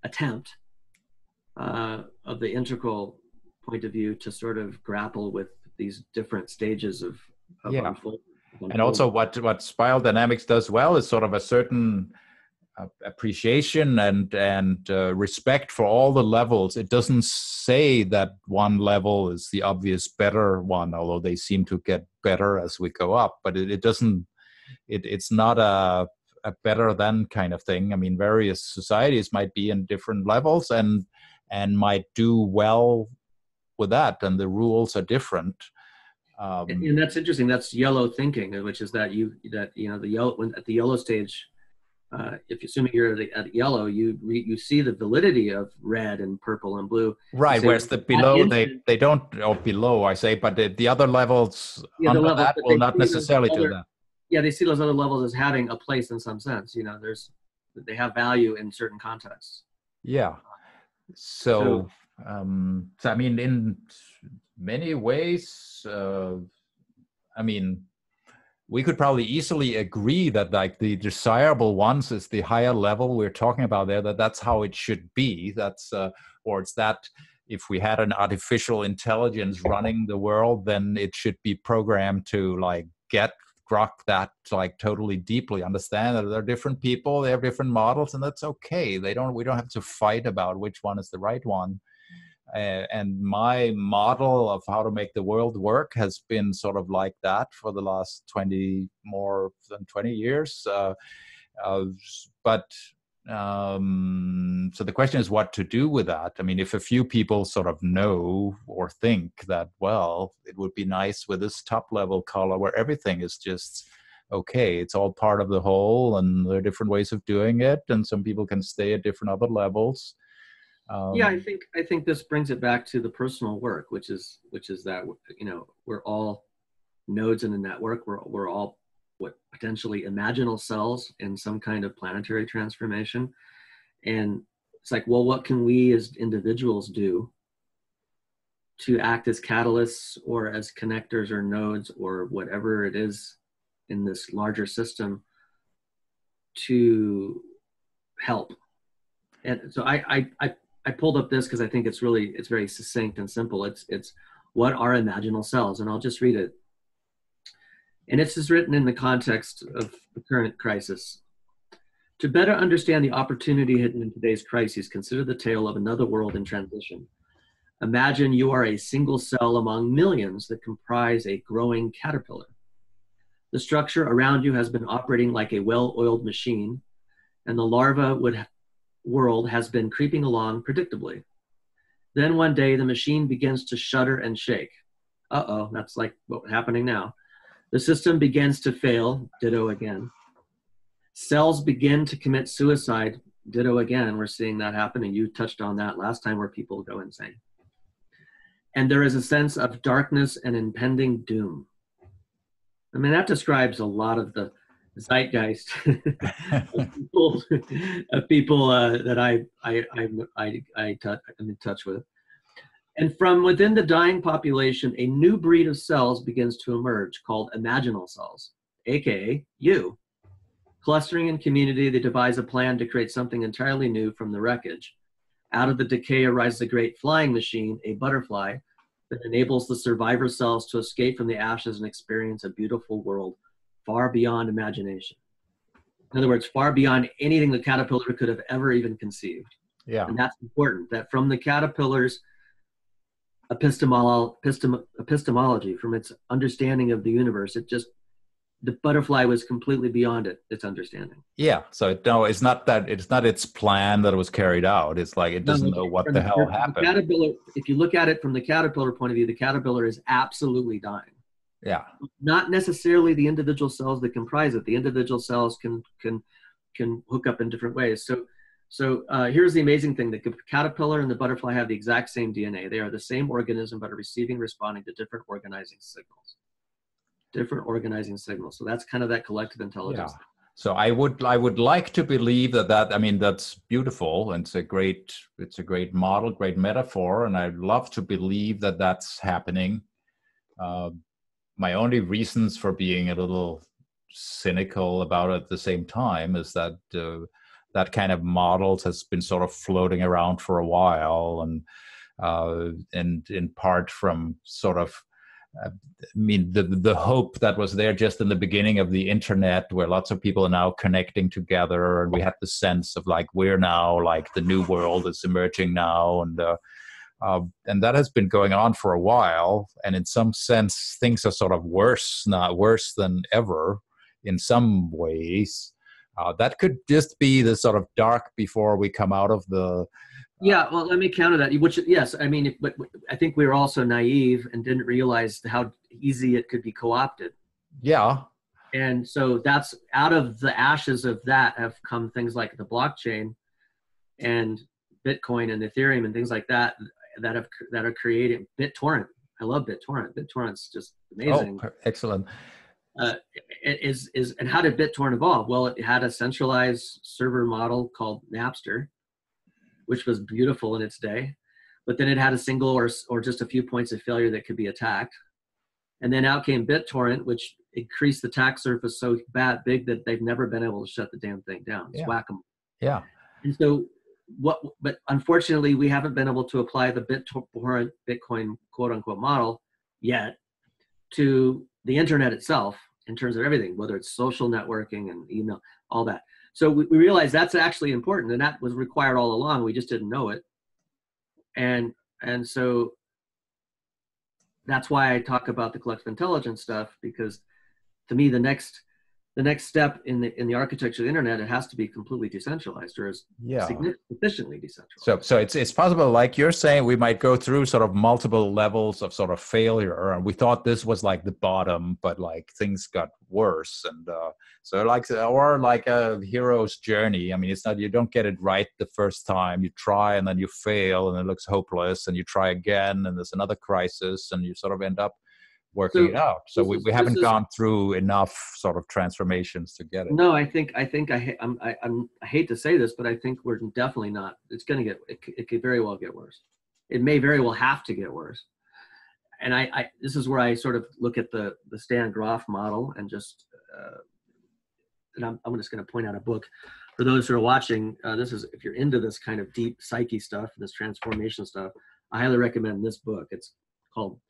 attempt of the integral point of view to sort of grapple with these different stages of unfolding. And also what spiral dynamics does well is sort of a certain appreciation and respect for all the levels. It doesn't say that one level is the obvious better one, although they seem to get better as we go up, but it doesn't. It's not a better than kind of thing. I mean, various societies might be in different levels and might do well with that, and the rules are different. And that's interesting. That's yellow thinking, which is that the yellow, when at the yellow stage, if assuming you're at yellow, you see the validity of red and purple and blue. Right. Whereas the below, they don't, or below I say, but the other levels under that will not necessarily do that. Yeah, they see those other levels as having a place in some sense. You know, they have value in certain contexts. Yeah. So I mean, in many ways, I mean, we could probably easily agree that like the desirable ones is the higher level we're talking about there, that's how it should be. That's or it's that if we had an artificial intelligence running the world, then it should be programmed to like grok that like totally deeply, understand that there are different people, they have different models, and that's okay. We don't have to fight about which one is the right one. And my model of how to make the world work has been sort of like that for the last more than 20 years. So the question is what to do with that. I mean, if a few people sort of know or think that, well, it would be nice with this top level color where everything is just okay, it's all part of the whole, and there are different ways of doing it, and some people can stay at different other levels. Yeah, I think this brings it back to the personal work, which is that, you know, we're all nodes in the network. We're all potentially imaginal cells in some kind of planetary transformation, and it's like, well, what can we as individuals do to act as catalysts or as connectors or nodes or whatever it is in this larger system to help? And so I pulled up this because I think it's very succinct and simple. It's what are imaginal cells? And I'll just read it. And it's just written in the context of the current crisis. To better understand the opportunity hidden in today's crises, consider the tale of another world in transition. Imagine you are a single cell among millions that comprise a growing caterpillar. The structure around you has been operating like a well-oiled machine, and the larva world has been creeping along predictably. Then one day the machine begins to shudder and shake. Uh-oh, that's like what's happening now. The system begins to fail, ditto again. Cells begin to commit suicide, ditto again. We're seeing that happen, and you touched on that last time, where people go insane. And there is a sense of darkness and impending doom. I mean, that describes a lot of the zeitgeist of people that I'm in touch with. And from within the dying population, a new breed of cells begins to emerge called imaginal cells, aka you. Clustering in community, they devise a plan to create something entirely new from the wreckage. Out of the decay arises a great flying machine, a butterfly, that enables the survivor cells to escape from the ashes and experience a beautiful world far beyond imagination. In other words, far beyond anything the caterpillar could have ever even conceived. Yeah. And that's important, that from the caterpillar's epistemology, from its understanding of the universe, the butterfly was completely beyond its understanding. Yeah. So no, it's not its plan that it was carried out. It's like it doesn't know what the hell happened. Caterpillar, if you look at it from the caterpillar point of view, the caterpillar is absolutely dying. Yeah. Not necessarily the individual cells that comprise it. The individual cells can hook up in different ways. So here's the amazing thing: the caterpillar and the butterfly have the exact same DNA. They are the same organism, but are responding to different organizing signals. So that's kind of that collective intelligence. Yeah. So I would like to believe that I mean, that's beautiful, and it's a great model, great metaphor, and I'd love to believe that that's happening. My only reasons for being a little cynical about it at the same time is that that kind of models has been sort of floating around for a while, and in part from sort of, I mean, the hope that was there just in the beginning of the internet, where lots of people are now connecting together, and we had the sense of like, we're now like the new world is emerging now, and that has been going on for a while. And in some sense, things are sort of worse than ever in some ways. That could just be the sort of dark before we come out of the. Yeah, well, let me counter that. Which, yes, I mean, but I think we were also naive and didn't realize how easy it could be co-opted. Yeah. And so that's out of the ashes of that have come things like the blockchain and Bitcoin and Ethereum and things like that are created. BitTorrent. I love BitTorrent. BitTorrent's just amazing. Oh, excellent. And how did BitTorrent evolve? Well, it had a centralized server model called Napster, which was beautiful in its day, but then it had a single or just a few points of failure that could be attacked. And then out came BitTorrent, which increased the attack surface so big that they've never been able to shut the damn thing down. It's whack-a-mole. Yeah. And so but unfortunately, we haven't been able to apply the BitTorrent Bitcoin quote unquote model yet to the internet itself in terms of everything, whether it's social networking and email, all that. So we realized that's actually important, and that was required all along. We just didn't know it. And so that's why I talk about the collective intelligence stuff, because to me, the next step in the architecture of the internet, it has to be completely decentralized, or is sufficiently decentralized. So it's possible, like you're saying, we might go through sort of multiple levels of sort of failure, and we thought this was like the bottom, but like things got worse, and so like a hero's journey. I mean, it's not, you don't get it right the first time. You try and then you fail, and it looks hopeless, and you try again, and there's another crisis, and you sort of end up working it out. So we haven't gone through enough sort of transformations to get it. No, I hate to say this, but I think we're definitely not. It's going to get. It could very well get worse. It may very well have to get worse. And this is where I sort of look at the Stan Grof model, and just and I'm just going to point out a book for those who are watching. This is, if you're into this kind of deep psyche stuff, this transformation stuff, I highly recommend this book. It's called,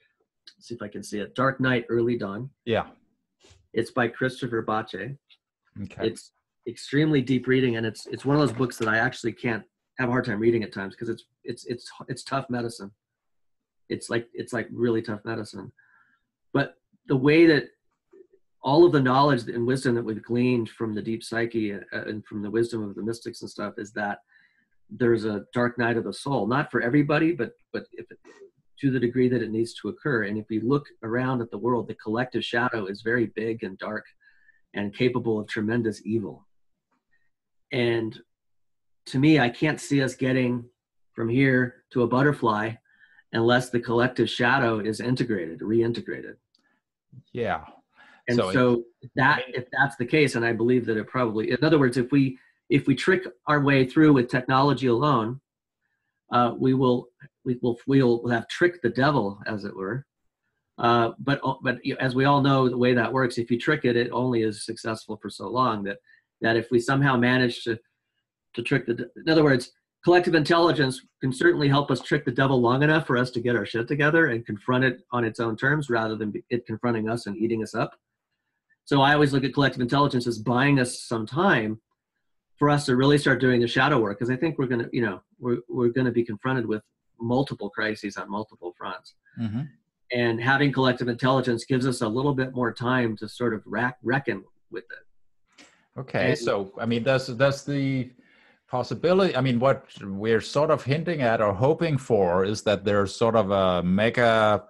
see if I can see it, Dark Night, Early Dawn. Yeah. It's by Christopher Bache. Okay. It's extremely deep reading, and it's one of those books that I actually can't have a hard time reading at times, because it's tough medicine. It's like really tough medicine. But the way that all of the knowledge and wisdom that we've gleaned from the deep psyche and from the wisdom of the mystics and stuff is that there's a dark night of the soul, not for everybody, but to the degree that it needs to occur. And if we look around at the world, the collective shadow is very big and dark and capable of tremendous evil. And to me, I can't see us getting from here to a butterfly unless the collective shadow is reintegrated. Yeah. And so if that's the case, and I believe that it probably, in other words, if we trick our way through with technology alone, we will have tricked the devil, as it were. But as we all know, the way that works, if you trick it, it only is successful for so long. That if we somehow manage to trick in other words, collective intelligence can certainly help us trick the devil long enough for us to get our shit together and confront it on its own terms rather than it confronting us and eating us up. So I always look at collective intelligence as buying us some time for us to really start doing the shadow work, because I think we're going to, we're going to be confronted with multiple crises on multiple fronts. Mm-hmm. And having collective intelligence gives us a little bit more time to sort of reckon with it. Okay, so I mean, that's the possibility. I mean, what we're sort of hinting at or hoping for is that there's sort of a mega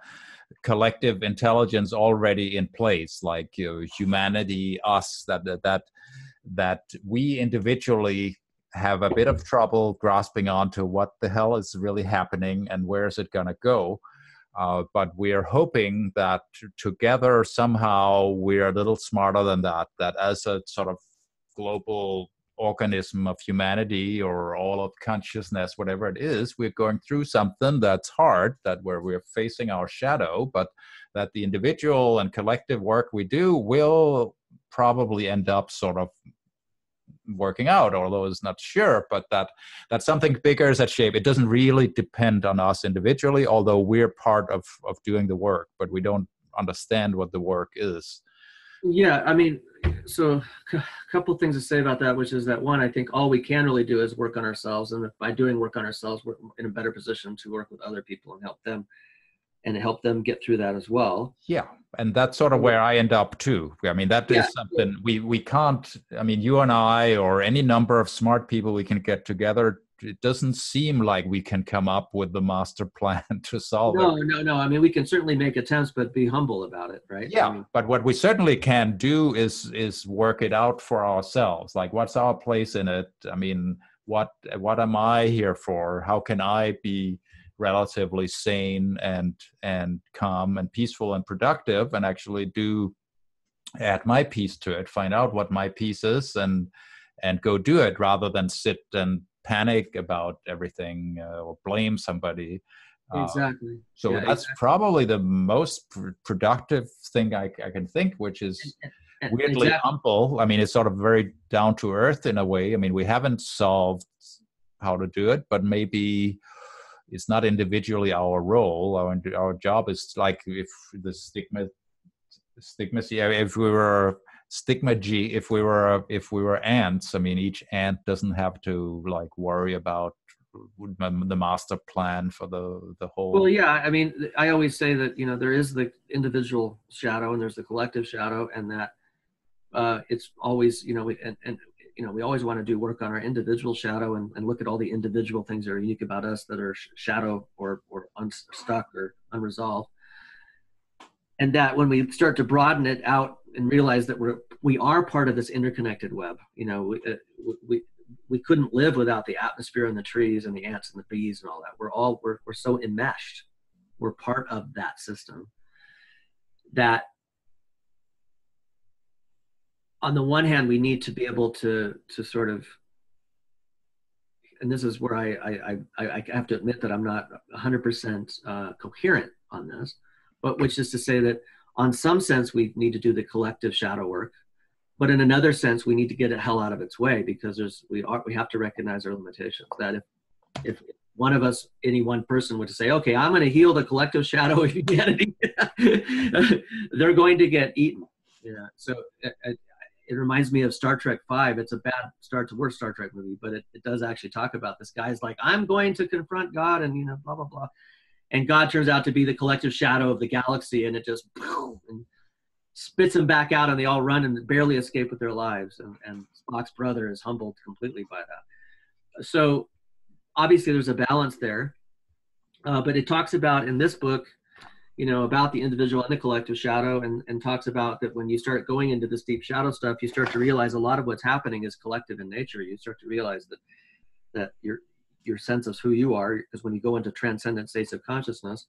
collective intelligence already in place, like humanity, us, that we individually have a bit of trouble grasping onto what the hell is really happening and where is it going to go. But we're hoping that together somehow we're a little smarter than that as a sort of global organism of humanity or all of consciousness, whatever it is, we're going through something that's hard, that where we're facing our shadow, but that the individual and collective work we do will probably end up sort of working out, although it's not sure, but that something bigger is at shape. It doesn't really depend on us individually, although we're part of doing the work, but we don't understand what the work is. Yeah, I mean, so a couple of things to say about that, which is that one, I think all we can really do is work on ourselves, and by doing work on ourselves, we're in a better position to work with other people and help them get through that as well. Yeah, and that's sort of where I end up too. I mean, that is something we can't, I mean, you and I or any number of smart people we can get together, it doesn't seem like we can come up with the master plan to solve it. No. I mean, we can certainly make attempts, but be humble about it, right? Yeah, I mean, but what we certainly can do is work it out for ourselves. Like, what's our place in it? I mean, what am I here for? How can I be relatively sane and calm and peaceful and productive, and actually add my piece to it, find out what my piece is, and go do it, rather than sit and panic about everything or blame somebody. Exactly. So that's probably the most productive thing I can think, which is weirdly humble. I mean, it's sort of very down to earth in a way. I mean, we haven't solved how to do it, but maybe it's not individually our role. Our job is like, if the if we were ants. I mean, each ant doesn't have to like worry about the master plan for the whole. Well, yeah. I mean, I always say that there is the individual shadow and there's the collective shadow, and that it's always we always want to do work on our individual shadow and look at all the individual things that are unique about us that are shadow or unstuck or unresolved. And that when we start to broaden it out and realize that we are part of this interconnected web, we couldn't live without the atmosphere and the trees and the ants and the bees and all that. We're so enmeshed. We're part of that system that, on the one hand, we need to be able to sort of, and this is where I have to admit that I'm not 100% coherent on this, but which is to say that on some sense we need to do the collective shadow work, but in another sense we need to get the hell out of its way, because we have to recognize our limitations. That if one of us, any one person, would say, okay, I'm going to heal the collective shadow of humanity, they're going to get eaten. Yeah. So it reminds me of Star Trek V. It's a worst Star Trek movie, but it does actually talk about this guy's like, I'm going to confront God and blah, blah, blah. And God turns out to be the collective shadow of the galaxy, and it just and spits them back out, and they all run and barely escape with their lives. And Spock's brother is humbled completely by that. So obviously there's a balance there. But it talks about in this book, about the individual and the collective shadow, and talks about that when you start going into this deep shadow stuff, you start to realize a lot of what's happening is collective in nature. You start to realize that your sense of who you are, because when you go into transcendent states of consciousness,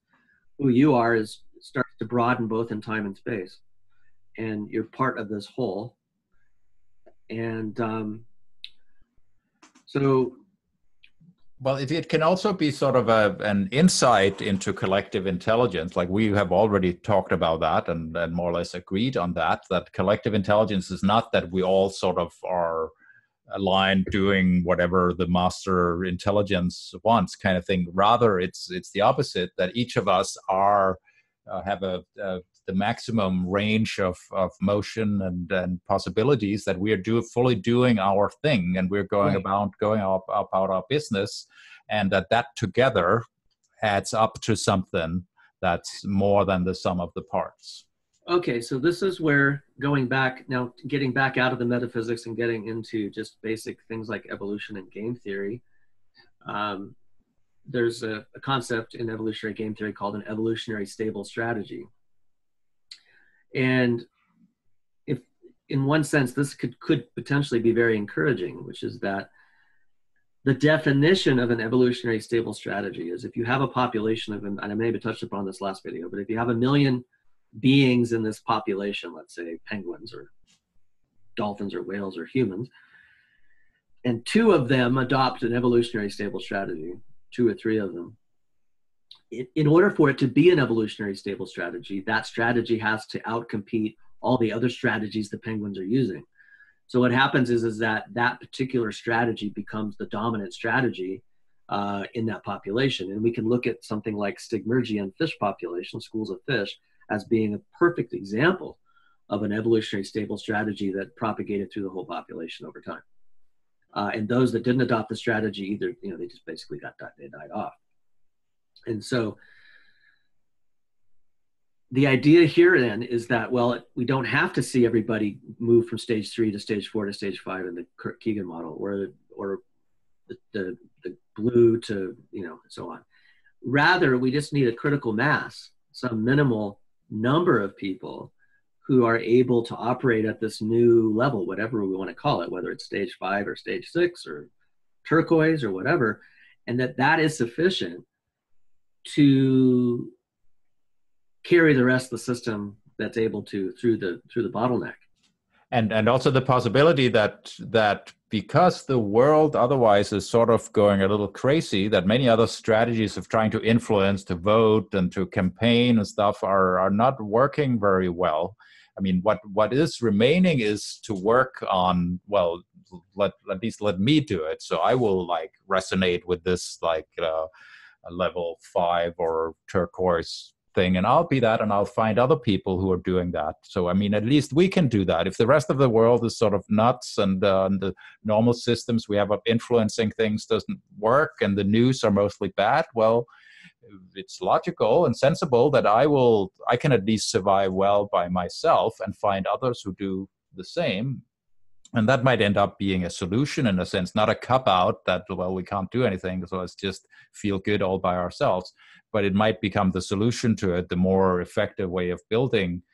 who you are starts to broaden both in time and space, and you're part of this whole. And so. Well, it can also be sort of an insight into collective intelligence. Like, we have already talked about that and more or less agreed on that collective intelligence is not that we all sort of are a line doing whatever the master intelligence wants, kind of thing. Rather, it's the opposite, that each of us are have the maximum range of motion and possibilities, that we are fully doing our thing, and we're going Right. about our business, and that together adds up to something that's more than the sum of the parts. Okay, so this is where going back now, getting back out of the metaphysics and getting into just basic things like evolution and game theory. Um, there's a concept in evolutionary game theory called an evolutionary stable strategy. And if, in one sense, this could potentially be very encouraging, which is that the definition of an evolutionary stable strategy is if you have a population of, and I may have touched upon this last video, but if you have 1 million beings in this population, let's say penguins or dolphins or whales or humans, and 2 of them adopt an evolutionary stable strategy, 2 or 3 of them, in order for it to be an evolutionary stable strategy, that strategy has to outcompete all the other strategies the penguins are using. So what happens is that particular strategy becomes the dominant strategy in that population. And we can look at something like Stigmergian fish population, schools of fish, as being a perfect example of an evolutionary stable strategy that propagated through the whole population over time. And those that didn't adopt the strategy, either, they just basically they died off. And so the idea here then is that, well, we don't have to see everybody move from stage 3 to stage 4 to stage 5 in the Keegan model, or the blue to, so on. Rather, we just need a critical mass, some minimal number of people who are able to operate at this new level, whatever we want to call it, whether it's stage 5 or stage 6 or turquoise or whatever, and that is sufficient to carry the rest of the system that's able to through the bottleneck. And also the possibility that because the world otherwise is sort of going a little crazy, that many other strategies of trying to influence, to vote and to campaign and stuff are not working very well. I mean, what is remaining is to work on, well, at least let me do it. So I will resonate with this a level 5 or turquoise thing, and I'll be that, and I'll find other people who are doing that. So I mean, at least we can do that. If the rest of the world is sort of nuts, and the normal systems we have of influencing things doesn't work, and the news are mostly bad, well, it's logical and sensible that I can at least survive well by myself and find others who do the same. And that might end up being a solution, in a sense, not a cop out that, well, we can't do anything, so let's just feel good all by ourselves. But it might become the solution to it, the more effective way of building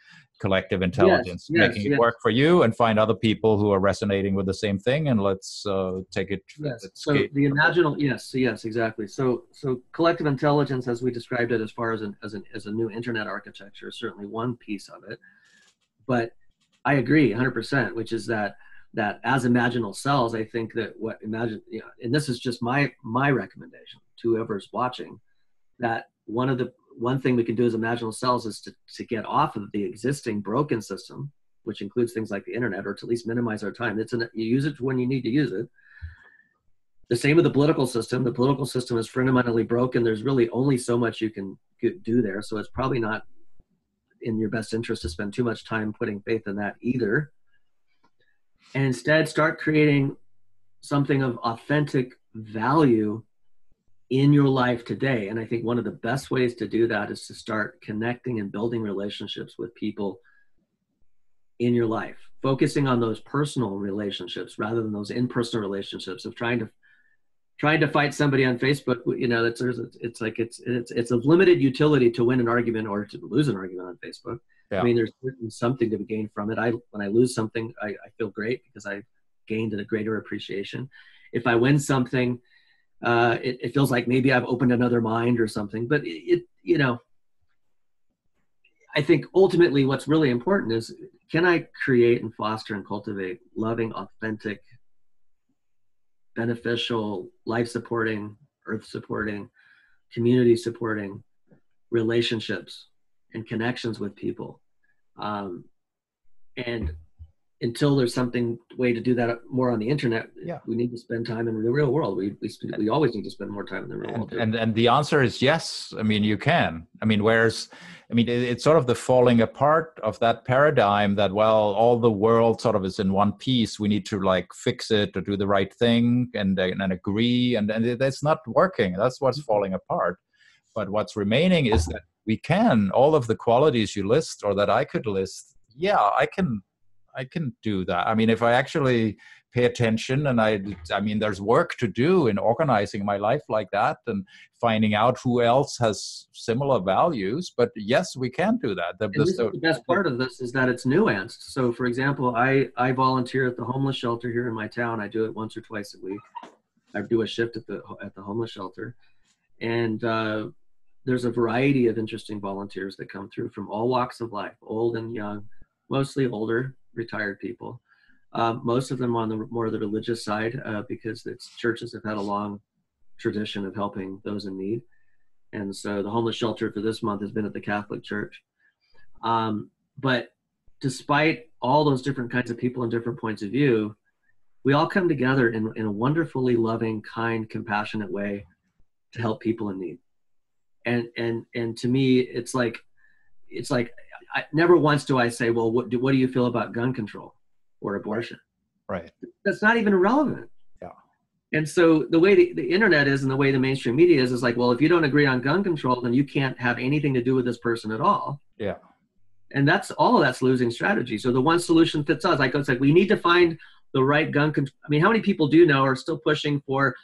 collective intelligence, making it work for you, and find other people who are resonating with the same thing, and let's take it. Yes. So the imaginal, yes, exactly. So collective intelligence, as we described it, as far as a new internet architecture, is certainly one piece of it. But I agree 100%, which is that as imaginal cells, I think that and this is just my recommendation to whoever's watching, that one thing we can do as imaginal cells is to get off of the existing broken system, which includes things like the internet, or to at least minimize our time. You use it when you need to use it. The same with the political system. The political system is fundamentally broken. There's really only so much you can do there. So it's probably not in your best interest to spend too much time putting faith in that either. And instead start creating something of authentic value in your life today. And I think one of the best ways to do that is to start connecting and building relationships with people in your life, focusing on those personal relationships rather than those impersonal relationships of trying to fight somebody on Facebook. It's of limited utility to win an argument or to lose an argument on Facebook. Yeah. I mean, there's something to be gained from it. When I lose something, I feel great because I gained a greater appreciation. If I win something, it feels like maybe I've opened another mind or something. But I think ultimately what's really important is, can I create and foster and cultivate loving, authentic, beneficial, life-supporting, earth-supporting, community-supporting relationships and connections with people. And until there's something way to do that more on the internet, Yeah. we need to spend time in the real world. We always need to spend more time in the real world. And the answer is yes. I mean, you can. I mean, it's sort of the falling apart of that paradigm that, well, all the world sort of is in one piece. We need to like fix it or do the right thing and agree. And that's not working. That's what's falling apart. But what's remaining is that we can, all of the qualities you list or that I could list. Yeah, I can do that. I mean, if I actually pay attention, and I mean, there's work to do in organizing my life like that and finding out who else has similar values. But yes, we can do that. The best part of this is that it's nuanced. So, for example, I volunteer at the homeless shelter here in my town. I do it once or twice a week. I do a shift at the homeless shelter, and there's a variety of interesting volunteers that come through from all walks of life, old and young, mostly older, retired people. Most of them on the more the religious side, because churches have had a long tradition of helping those in need. And so the homeless shelter for this month has been at the Catholic Church. But despite all those different kinds of people and different points of view, we all come together in a wonderfully loving, kind, compassionate way to help people in need. And to me, it's like never once do I say, well, what do you feel about gun control or abortion? Right. That's not even relevant. Yeah. And so the way the internet is and the way the mainstream media is like, well, if you don't agree on gun control, then you can't have anything to do with this person at all. Yeah. And that's losing strategy. So the one solution fits all. It's like we need to find the right gun control. I mean, how many people do you know are still pushing for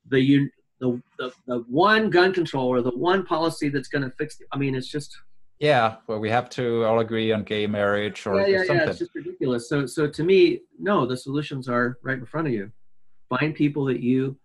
the one gun control or the one policy that's going to fix I mean, it's just. Yeah, well, we have to all agree on gay marriage or something. Yeah, it's just ridiculous. So to me, no, the solutions are right in front of you. Find people that you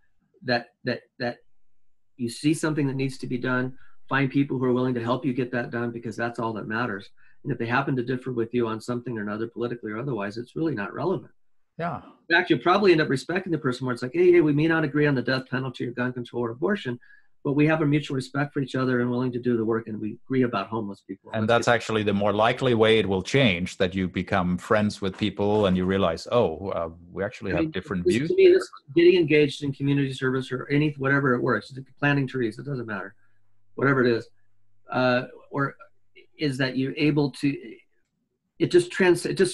see something that needs to be done. Find people who are willing to help you get that done, because that's all that matters. And if they happen to differ with you on something or another, politically or otherwise, it's really not relevant. Yeah. In fact, you'll probably end up respecting the person where it's like, hey, we may not agree on the death penalty or gun control or abortion, but we have a mutual respect for each other and willing to do the work, and we agree about homeless people. And that's actually the more likely way it will change, that you become friends with people and you realize, we actually have different views. To me, this getting engaged in community service or whatever it works, planting trees, it doesn't matter, whatever it is, or is that you're able to, it just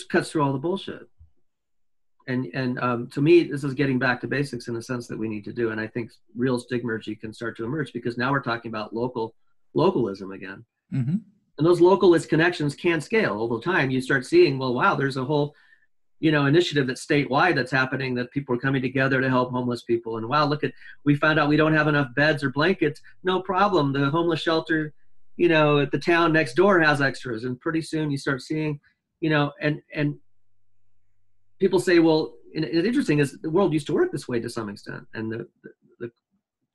cuts through all the bullshit. And to me, this is getting back to basics in the sense that we need to do. And I think real stigmergy can start to emerge, because now we're talking about localism again. Mm-hmm. And those localist connections can scale over time. You start seeing, well, wow, there's a whole, initiative that's statewide that's happening, that people are coming together to help homeless people. And wow, we found out we don't have enough beds or blankets. No problem. The homeless shelter, at the town next door has extras. And pretty soon you start seeing, and people say, well, and it's interesting is the world used to work this way to some extent, and the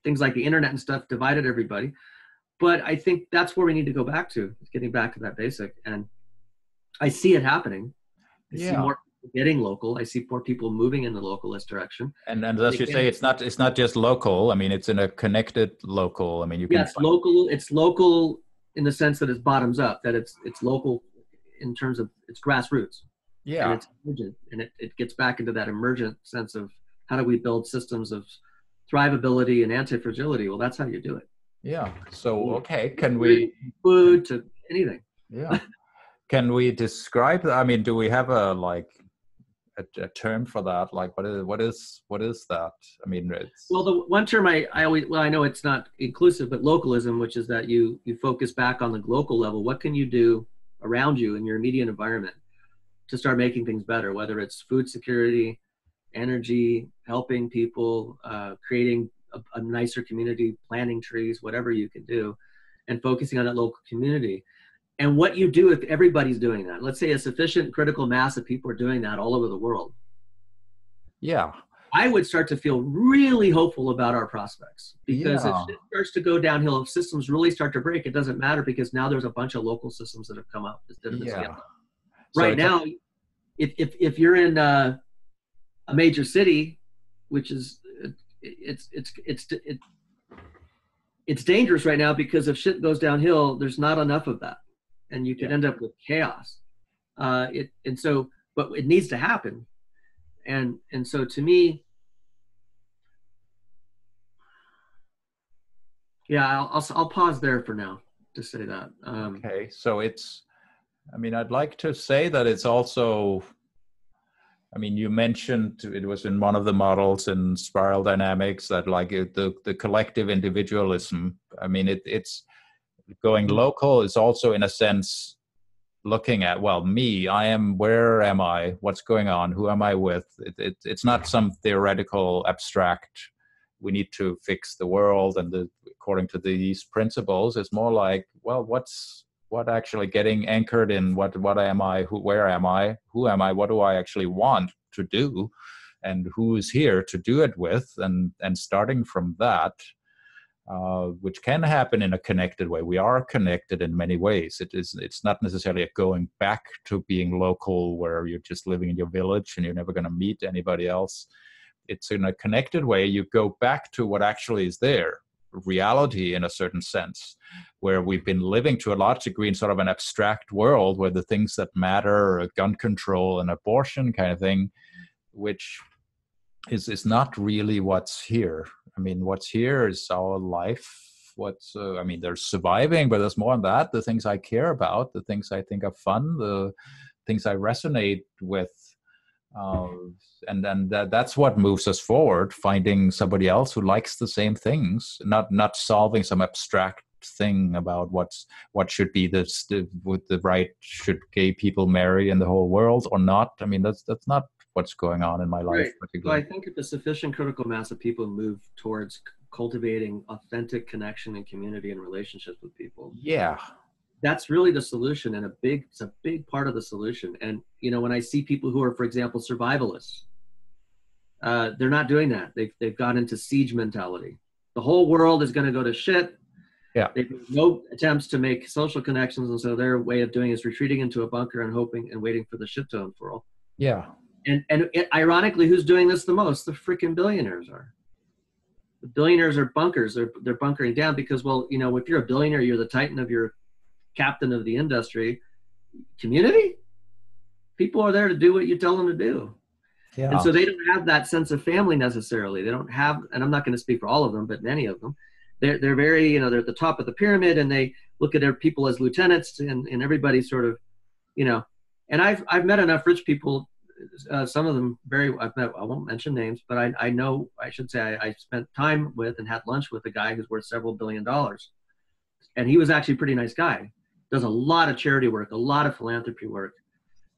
things like the internet and stuff divided everybody. But I think that's where we need to go back to, getting back to that basic. And I see it happening. I see more people getting local. I see more people moving in the localist direction. And as you say, it's not just local. I mean, it's in a connected local. I mean, it's local. It's local in the sense that it's bottoms up. That it's local in terms of its grassroots. Yeah. And it's emergent, and it gets back into that emergent sense of how do we build systems of thrivability and anti-fragility. Well, that's how you do it. Yeah. So, okay. Can we food to anything? Yeah. Can we describe that? I mean, do we have a term for that? Like, what is that? I mean, it's the one term I know it's not inclusive, but localism, which is that you focus back on the local level. What can you do around you in your immediate environment to start making things better, whether it's food security, energy, helping people, creating a nicer community, planting trees, whatever you can do, and focusing on that local community. And what you do if everybody's doing that, let's say a sufficient critical mass of people are doing that all over the world. Yeah. I would start to feel really hopeful about our prospects, because if it starts to go downhill, if systems really start to break, it doesn't matter, because now there's a bunch of local systems that have come up that have been scaled up. Right now, if you're in a major city, which is it's dangerous right now, because if shit goes downhill, there's not enough of that, and you could end up with chaos. And so but it needs to happen. And so to me, yeah, I'll pause there for now to say that. Okay, so it's, I mean, I'd like to say that it's also, I mean, you mentioned it was in one of the models in spiral dynamics that like the collective individualism. I mean, it's going local is also in a sense looking at, well, me, I am, where am I, what's going on, who am I with? It's not some theoretical abstract, we need to fix the world and according to these principles. It's more like, well, what actually getting anchored in what am I, where am I, who am I, what do I actually want to do, and who is here to do it with, and starting from that, which can happen in a connected way. We are connected in many ways. It's not necessarily a going back to being local where you're just living in your village and you're never going to meet anybody else. It's in a connected way. You go back to what actually is there, reality in a certain sense, where we've been living to a large degree in sort of an abstract world where the things that matter, gun control and abortion kind of thing, which is not really what's here. I mean, what's here is our life. I mean, there's surviving, but there's more than that. The things I care about, the things I think are fun, the things I resonate with. And then that's what moves us forward, finding somebody else who likes the same things, not solving some abstract thing about what should be with the right, should gay people marry in the whole world or not. I mean, that's not what's going on in my life. Right. Particularly. So I think if a sufficient critical mass of people move towards cultivating authentic connection and community and relationships with people, yeah, that's really the solution, and it's a big part of the solution. And when I see people who are, for example, survivalists, they're not doing that. They've got into siege mentality. The whole world is going to go to shit. Yeah. They've no attempts to make social connections, and so their way of doing is retreating into a bunker and hoping and waiting for the shit to unfurl. Yeah. And ironically, who's doing this the most? The freaking billionaires are. The billionaires are bunkers. They're bunkering down because, well, if you're a billionaire, you're the titan of your captain of the industry. Community? People are there to do what you tell them to do. Yeah. And so they don't have that sense of family necessarily. They don't have, and I'm not going to speak for all of them, but many of them, they're very, they're at the top of the pyramid, and they look at their people as lieutenants, and everybody sort of, and I've met enough rich people. Some of them I've met, I won't mention names, but I know, I should say I spent time with and had lunch with a guy who's worth several $1 billion. And he was actually a pretty nice guy. Does a lot of charity work, a lot of philanthropy work,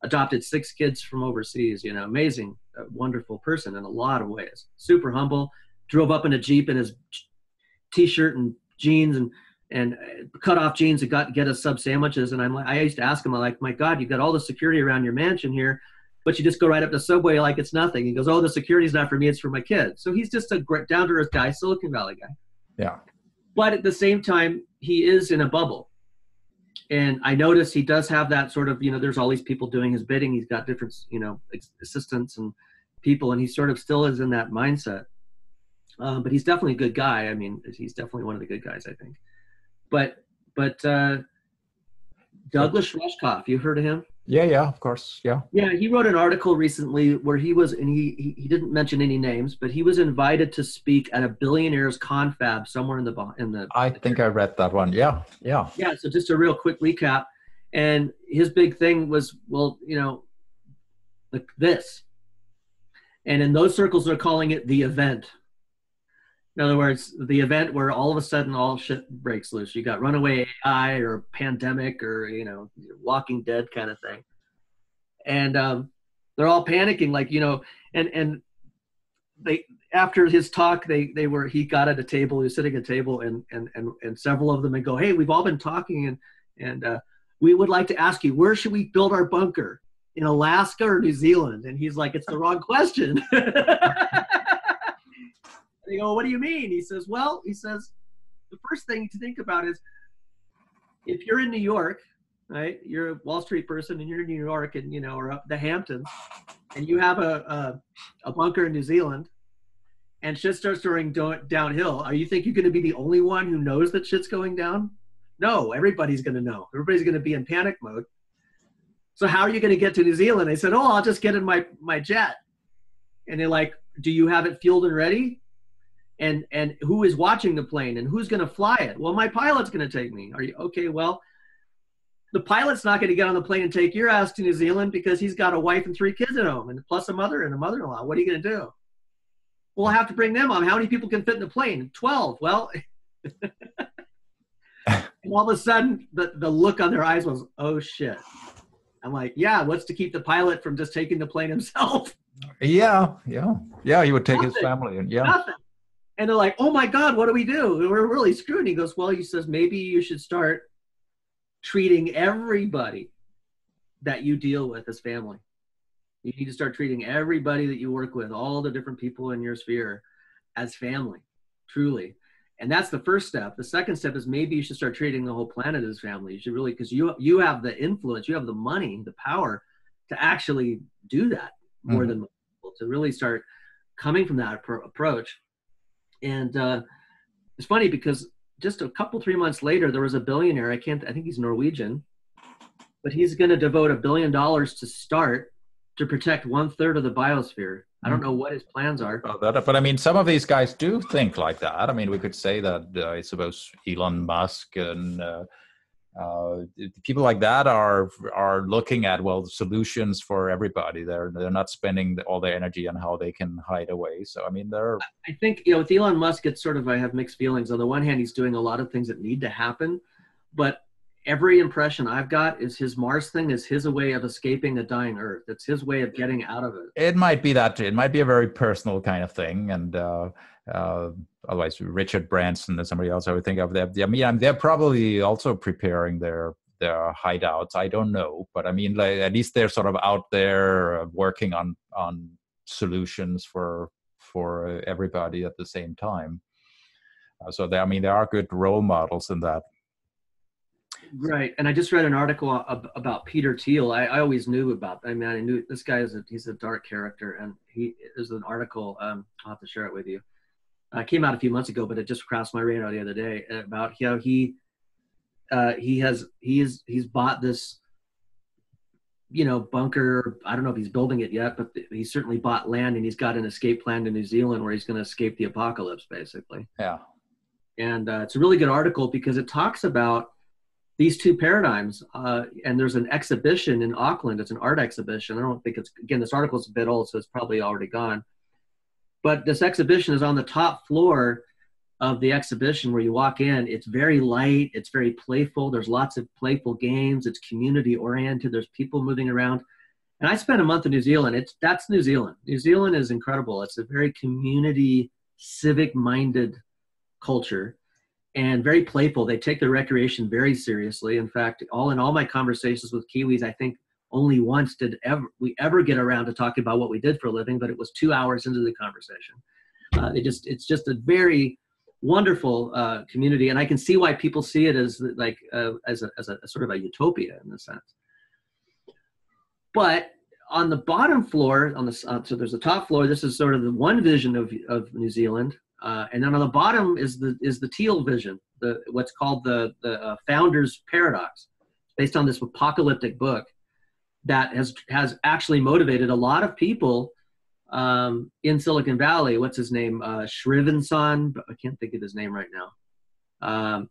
adopted 6 kids from overseas, amazing, wonderful person in a lot of ways. Super humble, drove up in a Jeep in his t-shirt and jeans and cut off jeans and get us sub sandwiches. And I used to ask him, I'm like, my God, you've got all the security around your mansion here, but you just go right up to Subway like it's nothing. He goes, oh, the security's not for me, it's for my kids. So he's just a great down-to-earth guy, Silicon Valley guy. Yeah. But at the same time, he is in a bubble. And I notice he does have that sort of, there's all these people doing his bidding. He's got different, assistants and people, and he sort of still is in that mindset. But he's definitely a good guy. I mean, he's definitely one of the good guys, I think. But Douglas Rushkoff, you heard of him? Yeah, of course, yeah. Yeah, he wrote an article recently where he was, and he didn't mention any names, but he was invited to speak at a billionaires confab somewhere in the. I think I read that one. Yeah. Yeah. So just a real quick recap, and his big thing was, well, like this, and in those circles they're calling it the event. In other words, the event where all of a sudden all shit breaks loose. You got runaway AI or pandemic or, Walking Dead kind of thing. And they're all panicking, like, and they, after his talk, he got at a table, he was sitting at a table, and several of them would go, hey, we've all been talking and we would like to ask you, where should we build our bunker? In Alaska or New Zealand? And he's like, it's the wrong question. They go, what do you mean? He says, the first thing to think about is if you're in New York, right? You're a Wall Street person and you're in New York and, or up the Hamptons, and you have a bunker in New Zealand and shit starts going downhill. You think you're going to be the only one who knows that shit's going down? No, everybody's going to know. Everybody's going to be in panic mode. So how are you going to get to New Zealand? They said, oh, I'll just get in my jet. And they're like, do you have it fueled and ready? And who is watching the plane and who's going to fly it? Well, my pilot's going to take me. Are you okay? Well, the pilot's not going to get on the plane and take your ass to New Zealand because he's got a wife and 3 kids at home, and plus a mother and a mother-in-law. What are you going to do? Well, I have to bring them on. How many people can fit in the plane? 12. Well, and all of a sudden, the look on their eyes was, oh shit. I'm like, yeah, what's to keep the pilot from just taking the plane himself? Yeah. He would take his family, and Nothing. And they're like, oh my God, what do we do? We're really screwed. And he goes, well, he says, maybe you should start treating everybody that you deal with as family. You need to start treating everybody that you work with, all the different people in your sphere, as family, truly. And that's the first step. The second step is maybe you should start treating the whole planet as family. You should really, because you have the influence, you have the money, the power to actually do that more than most people, to really start coming from that approach. And it's funny because just a couple, 3 months later, there was a billionaire. I think he's Norwegian, but he's going to devote $1 billion to start to protect 1/3 of the biosphere. I don't know what his plans are. But I mean, some of these guys do think like that. I mean, we could say that I suppose Elon Musk and people like that are looking at, well, solutions for everybody. They're not spending all their energy on how they can hide away. So I mean, I think, with Elon Musk, it's sort of, I have mixed feelings. On the one hand, he's doing a lot of things that need to happen, but every impression I've got is his Mars thing is his way of escaping a dying Earth. It's his way of getting out of it. It might be that. It might be a very personal kind of thing, and otherwise, Richard Branson and somebody else I would think of. I mean, they're probably also preparing their hideouts. I don't know, but I mean, like, at least they're sort of out there working on solutions for everybody at the same time. So there are good role models in that. Right. And I just read an article about Peter Thiel. I always knew about, I knew this guy he's a dark character, and there's an article, I'll have to share it with you. It came out a few months ago, but it just crossed my radar the other day about how he's bought this, bunker. I don't know if he's building it yet, but he certainly bought land, and he's got an escape plan to New Zealand where he's going to escape the apocalypse, basically. Yeah. And it's a really good article because it talks about these two paradigms, and there's an exhibition in Auckland. It's an art exhibition. I don't think this article is a bit old, so it's probably already gone. But this exhibition is on the top floor of the exhibition where you walk in. It's very light. It's very playful. There's lots of playful games. It's community oriented. There's people moving around. And I spent a month in New Zealand. That's New Zealand. New Zealand is incredible. It's a very community, civic-minded culture. And very playful. They take their recreation very seriously. In fact, in all my conversations with Kiwis, I think only once did we ever get around to talking about what we did for a living, but it was 2 hours into the conversation. It's just a very wonderful community, and I can see why people see it as like as a sort of a utopia in a sense. But on the bottom floor, so there's a top floor. This is sort of the one vision of New Zealand. And then on the bottom is the Thiel vision, what's called the Founder's Paradox, based on this apocalyptic book that has actually motivated a lot of people in Silicon Valley. What's his name? Shrivenson, but I can't think of his name right now.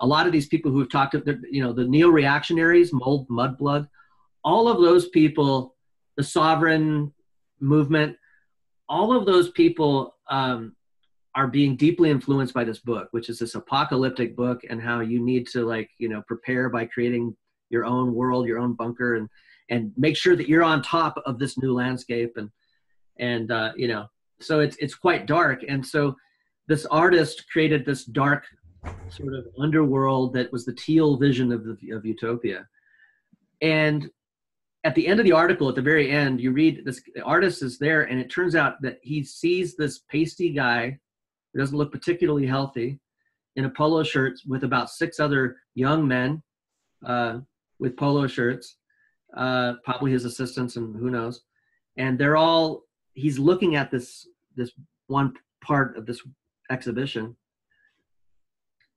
A lot of these people who have talked to, the neo-reactionaries, Mudblood, all of those people, the sovereign movement, all of those people are being deeply influenced by this book, which is this apocalyptic book, and how you need to prepare by creating your own world, your own bunker, and make sure that you're on top of this new landscape. And so it's quite dark. And so this artist created this dark sort of underworld that was the Thiel vision of utopia. And at the end of the article, at the very end, you read this, the artist is there, and it turns out that he sees this pasty guy who doesn't look particularly healthy in a polo shirt with about 6 other young men with polo shirts, probably his assistants and who knows. And he's looking at this one part of this exhibition,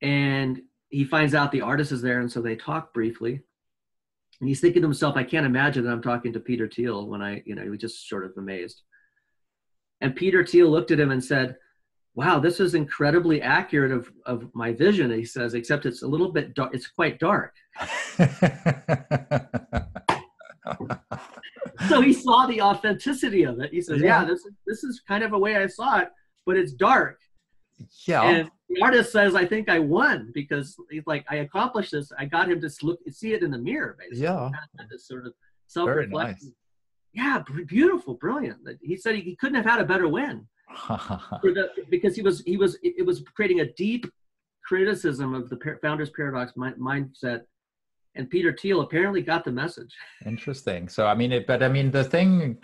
and he finds out the artist is there, and so they talk briefly. And he's thinking to himself, I can't imagine that I'm talking to Peter Thiel when he was just sort of amazed. And Peter Thiel looked at him and said, wow, this is incredibly accurate of my vision, he says, except it's a little bit dark. It's quite dark. So he saw the authenticity of it. He says, yeah, this is kind of a way I saw it, but it's dark. Yeah. And the artist says, I think I won because he's like, I accomplished this. I got him to see it in the mirror, basically. Yeah. This sort of self-reflection. Very nice. Yeah, beautiful, brilliant. He said he couldn't have had a better win. Because it was creating a deep criticism of the founder's paradox mindset, and Peter Thiel apparently got the message. Interesting. So the thing,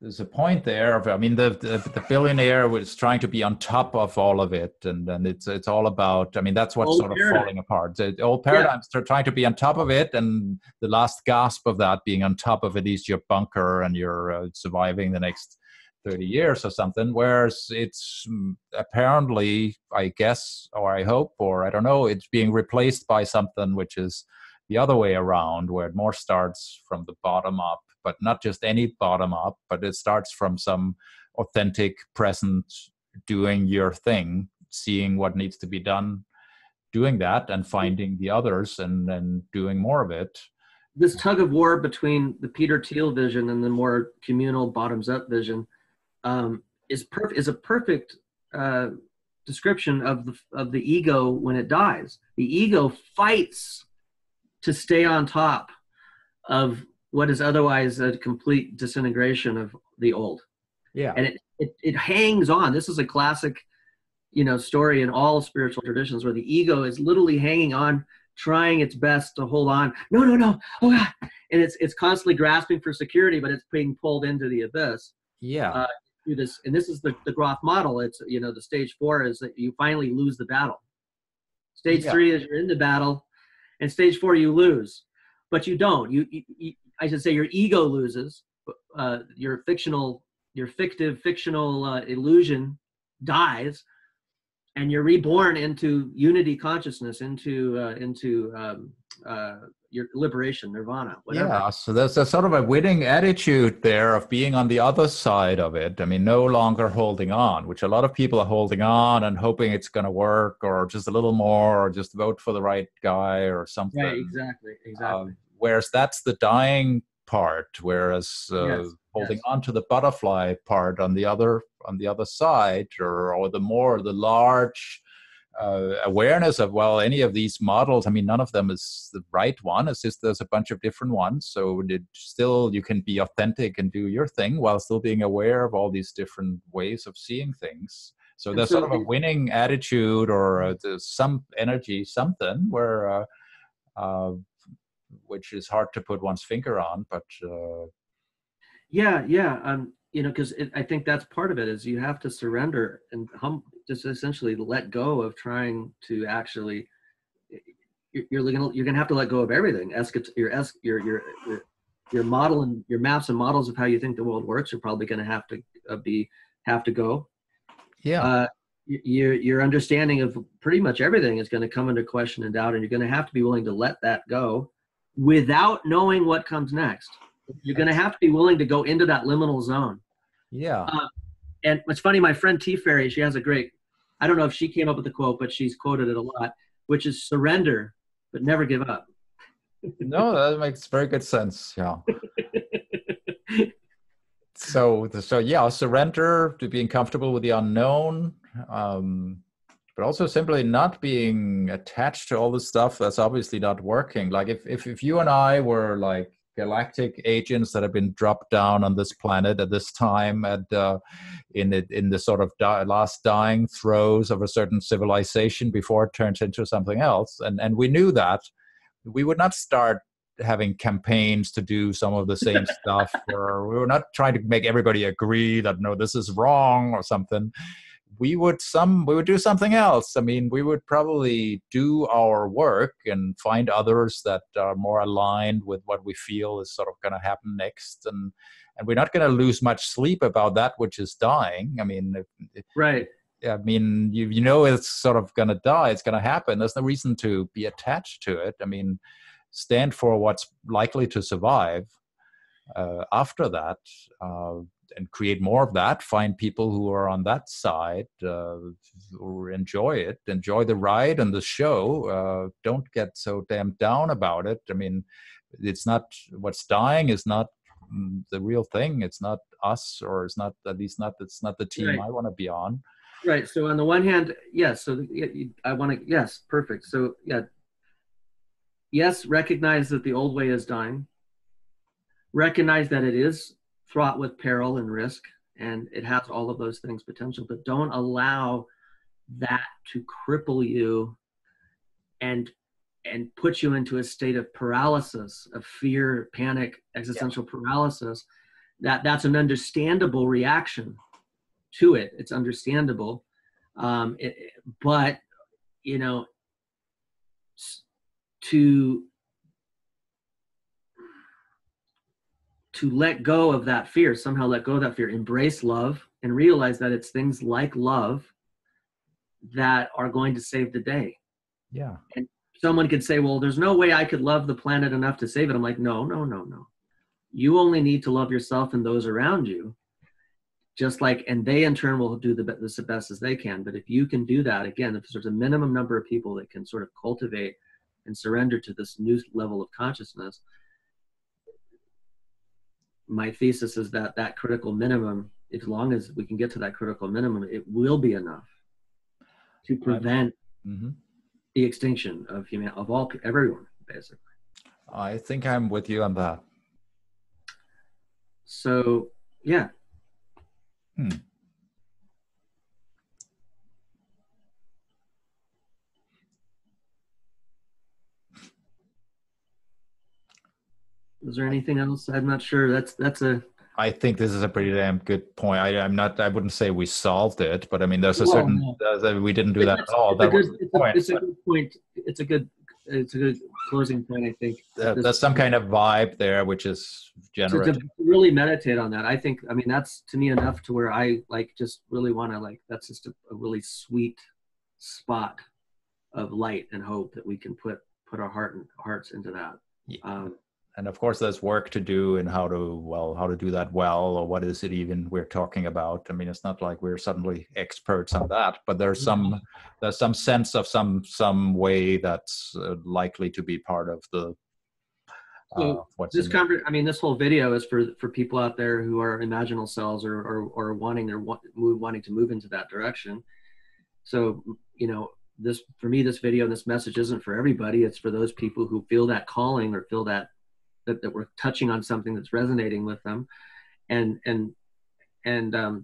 there's a point there of, the billionaire was trying to be on top of all of it, and it's all about, that's what's sort of falling apart. The old paradigms are trying to be on top of it, and the last gasp of that being on top of it is your bunker, and you're surviving the next 30 years or something, whereas it's apparently, I guess, or I hope, or I don't know, it's being replaced by something which is the other way around, where it more starts from the bottom up, but not just any bottom up, but it starts from some authentic present, doing your thing, seeing what needs to be done, doing that, and finding the others, and then doing more of it. This tug of war between the Peter Thiel vision and the more communal bottoms-up vision is a perfect description of the ego when it dies. The ego fights to stay on top of what is otherwise a complete disintegration of the old. Yeah, and it hangs on. This is a classic, story in all spiritual traditions, where the ego is literally hanging on, trying its best to hold on. No, oh God, and it's constantly grasping for security, but it's being pulled into the abyss. Yeah. Through this, and this is the Groth model. It's the stage 4 is that you finally lose the battle. Stage 3 is you're in the battle, and stage 4 you lose, but you don't. You I should say your ego loses. Your fictive illusion dies, and you're reborn into unity consciousness, into your liberation, nirvana, whatever. Yeah, so there's a sort of a winning attitude there of being on the other side of it. No longer holding on, which a lot of people are holding on and hoping it's going to work, or just a little more, or just vote for the right guy or something. Right, exactly. Whereas that's the dying part, whereas holding on to the butterfly part on the other side, or the large awareness of, well, any of these models, none of them is the right one. It's just there's a bunch of different ones. So you can be authentic and do your thing while still being aware of all these different ways of seeing things. So there's sort of a winning attitude, or some energy, something where, which is hard to put one's finger on, but. Because I think that's part of it, is you have to surrender and just essentially let go of trying to actually. You're gonna have to let go of everything. Your model and your maps and models of how you think the world works are probably going to have to go. Yeah. Your understanding of pretty much everything is going to come into question and doubt, and you're going to have to be willing to let that go without knowing what comes next. You're going to have to be willing to go into that liminal zone. Yeah. And it's funny, my friend T. Ferry, she has a great, I don't know if she came up with the quote, but she's quoted it a lot, which is surrender, but never give up. No, that makes very good sense. Yeah. So surrender to being comfortable with the unknown, but also simply not being attached to all the stuff that's obviously not working. Like if you and I were like galactic agents that have been dropped down on this planet at this time, and in the sort of last dying throes of a certain civilization before it turns into something else, and we knew that, we would not start having campaigns to do some of the same stuff, or we were not trying to make everybody agree that no, this is wrong or something. We would do something else. We would probably do our work and find others that are more aligned with what we feel is sort of going to happen next, and we're not going to lose much sleep about that which is dying. Right. It's sort of going to die. It's going to happen. There's no reason to be attached to it. stand for what's likely to survive after that, and create more of that. Find people who are on that side, who enjoy it, enjoy the ride and the show. Don't get so damn down about it. I mean, it's not, what's dying is not the real thing. It's not us, or it's not, at least not, it's not the team Right. I want to be on. Right. So on the one hand, yes. So I want to, yes, perfect. So yeah, yes, recognize that the old way is dying. Recognize that it is fraught with peril and risk, and it has all of those things potential, but don't allow that to cripple you and put you into a state of paralysis, of fear, panic, existential paralysis. That's an understandable reaction to it. It's understandable. But, you know, to let go of that fear, somehow let go of that fear, embrace love, and realize that it's things like love that are going to save the day. Yeah. And someone could say, well, there's no way I could love the planet enough to save it. I'm like, no. You only need to love yourself and those around you, just like, and they in turn will do the best as they can. But if you can do that, again, if there's a minimum number of people that can sort of cultivate and surrender to this new level of consciousness, my thesis is that that critical minimum, as long as we can get to that critical minimum, it will be enough to prevent the extinction of everyone, basically. I think I'm with you on that. So, yeah. Is there anything else? I'm not sure. That's a. I think this is a pretty damn good point. I wouldn't say we solved it, but I mean, there's a certain, we didn't do that at all. It's a good point. It's a good closing point, I think. There's some kind of vibe there, which is generative. To really meditate on that, I think, I mean, that's to me enough to where I just really want to that's just a really sweet spot of light and hope that we can put our hearts into that. Yeah. And of course, there's work to do in how to do that well, or what is it even we're talking about. I mean, it's not like we're suddenly experts on that, but there's some sense of some way that's likely to be part of the. This whole video is for people out there who are imaginal selves or wanting to move into that direction. So, this, for me, this video and this message isn't for everybody. It's for those people who feel that calling, or feel that we're touching on something that's resonating with them. And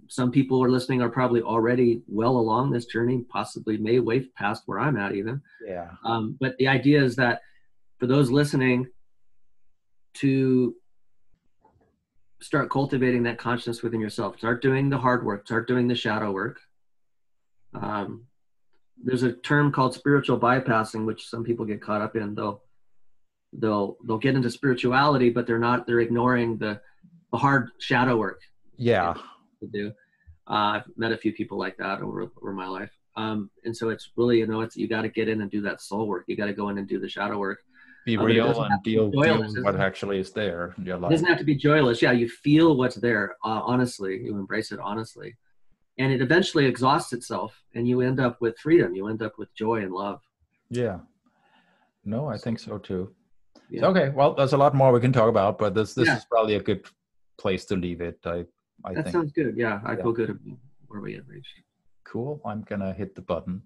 some people who are listening are probably already well along this journey, possibly way past where I'm at even. Yeah. But the idea is that for those listening, to start cultivating that consciousness within yourself, start doing the hard work, start doing the shadow work. There's a term called spiritual bypassing, which some people get caught up in. They'll get into spirituality, but they're ignoring the hard shadow work. Yeah. To do. I've met a few people like that over my life. And so it's really, you got to get in and do that soul work. You got to go in and do the shadow work. Be real and deal with what actually is there in your life. It doesn't have to be joyless. Yeah, you feel what's there honestly. You embrace it honestly. And it eventually exhausts itself, and you end up with freedom. You end up with joy and love. Yeah. No, I think so too. Yeah. So, okay, well, there's a lot more we can talk about, but this is probably a good place to leave it. I think. That sounds good. Yeah, I feel good about where we have reached. Cool. I'm going to hit the button.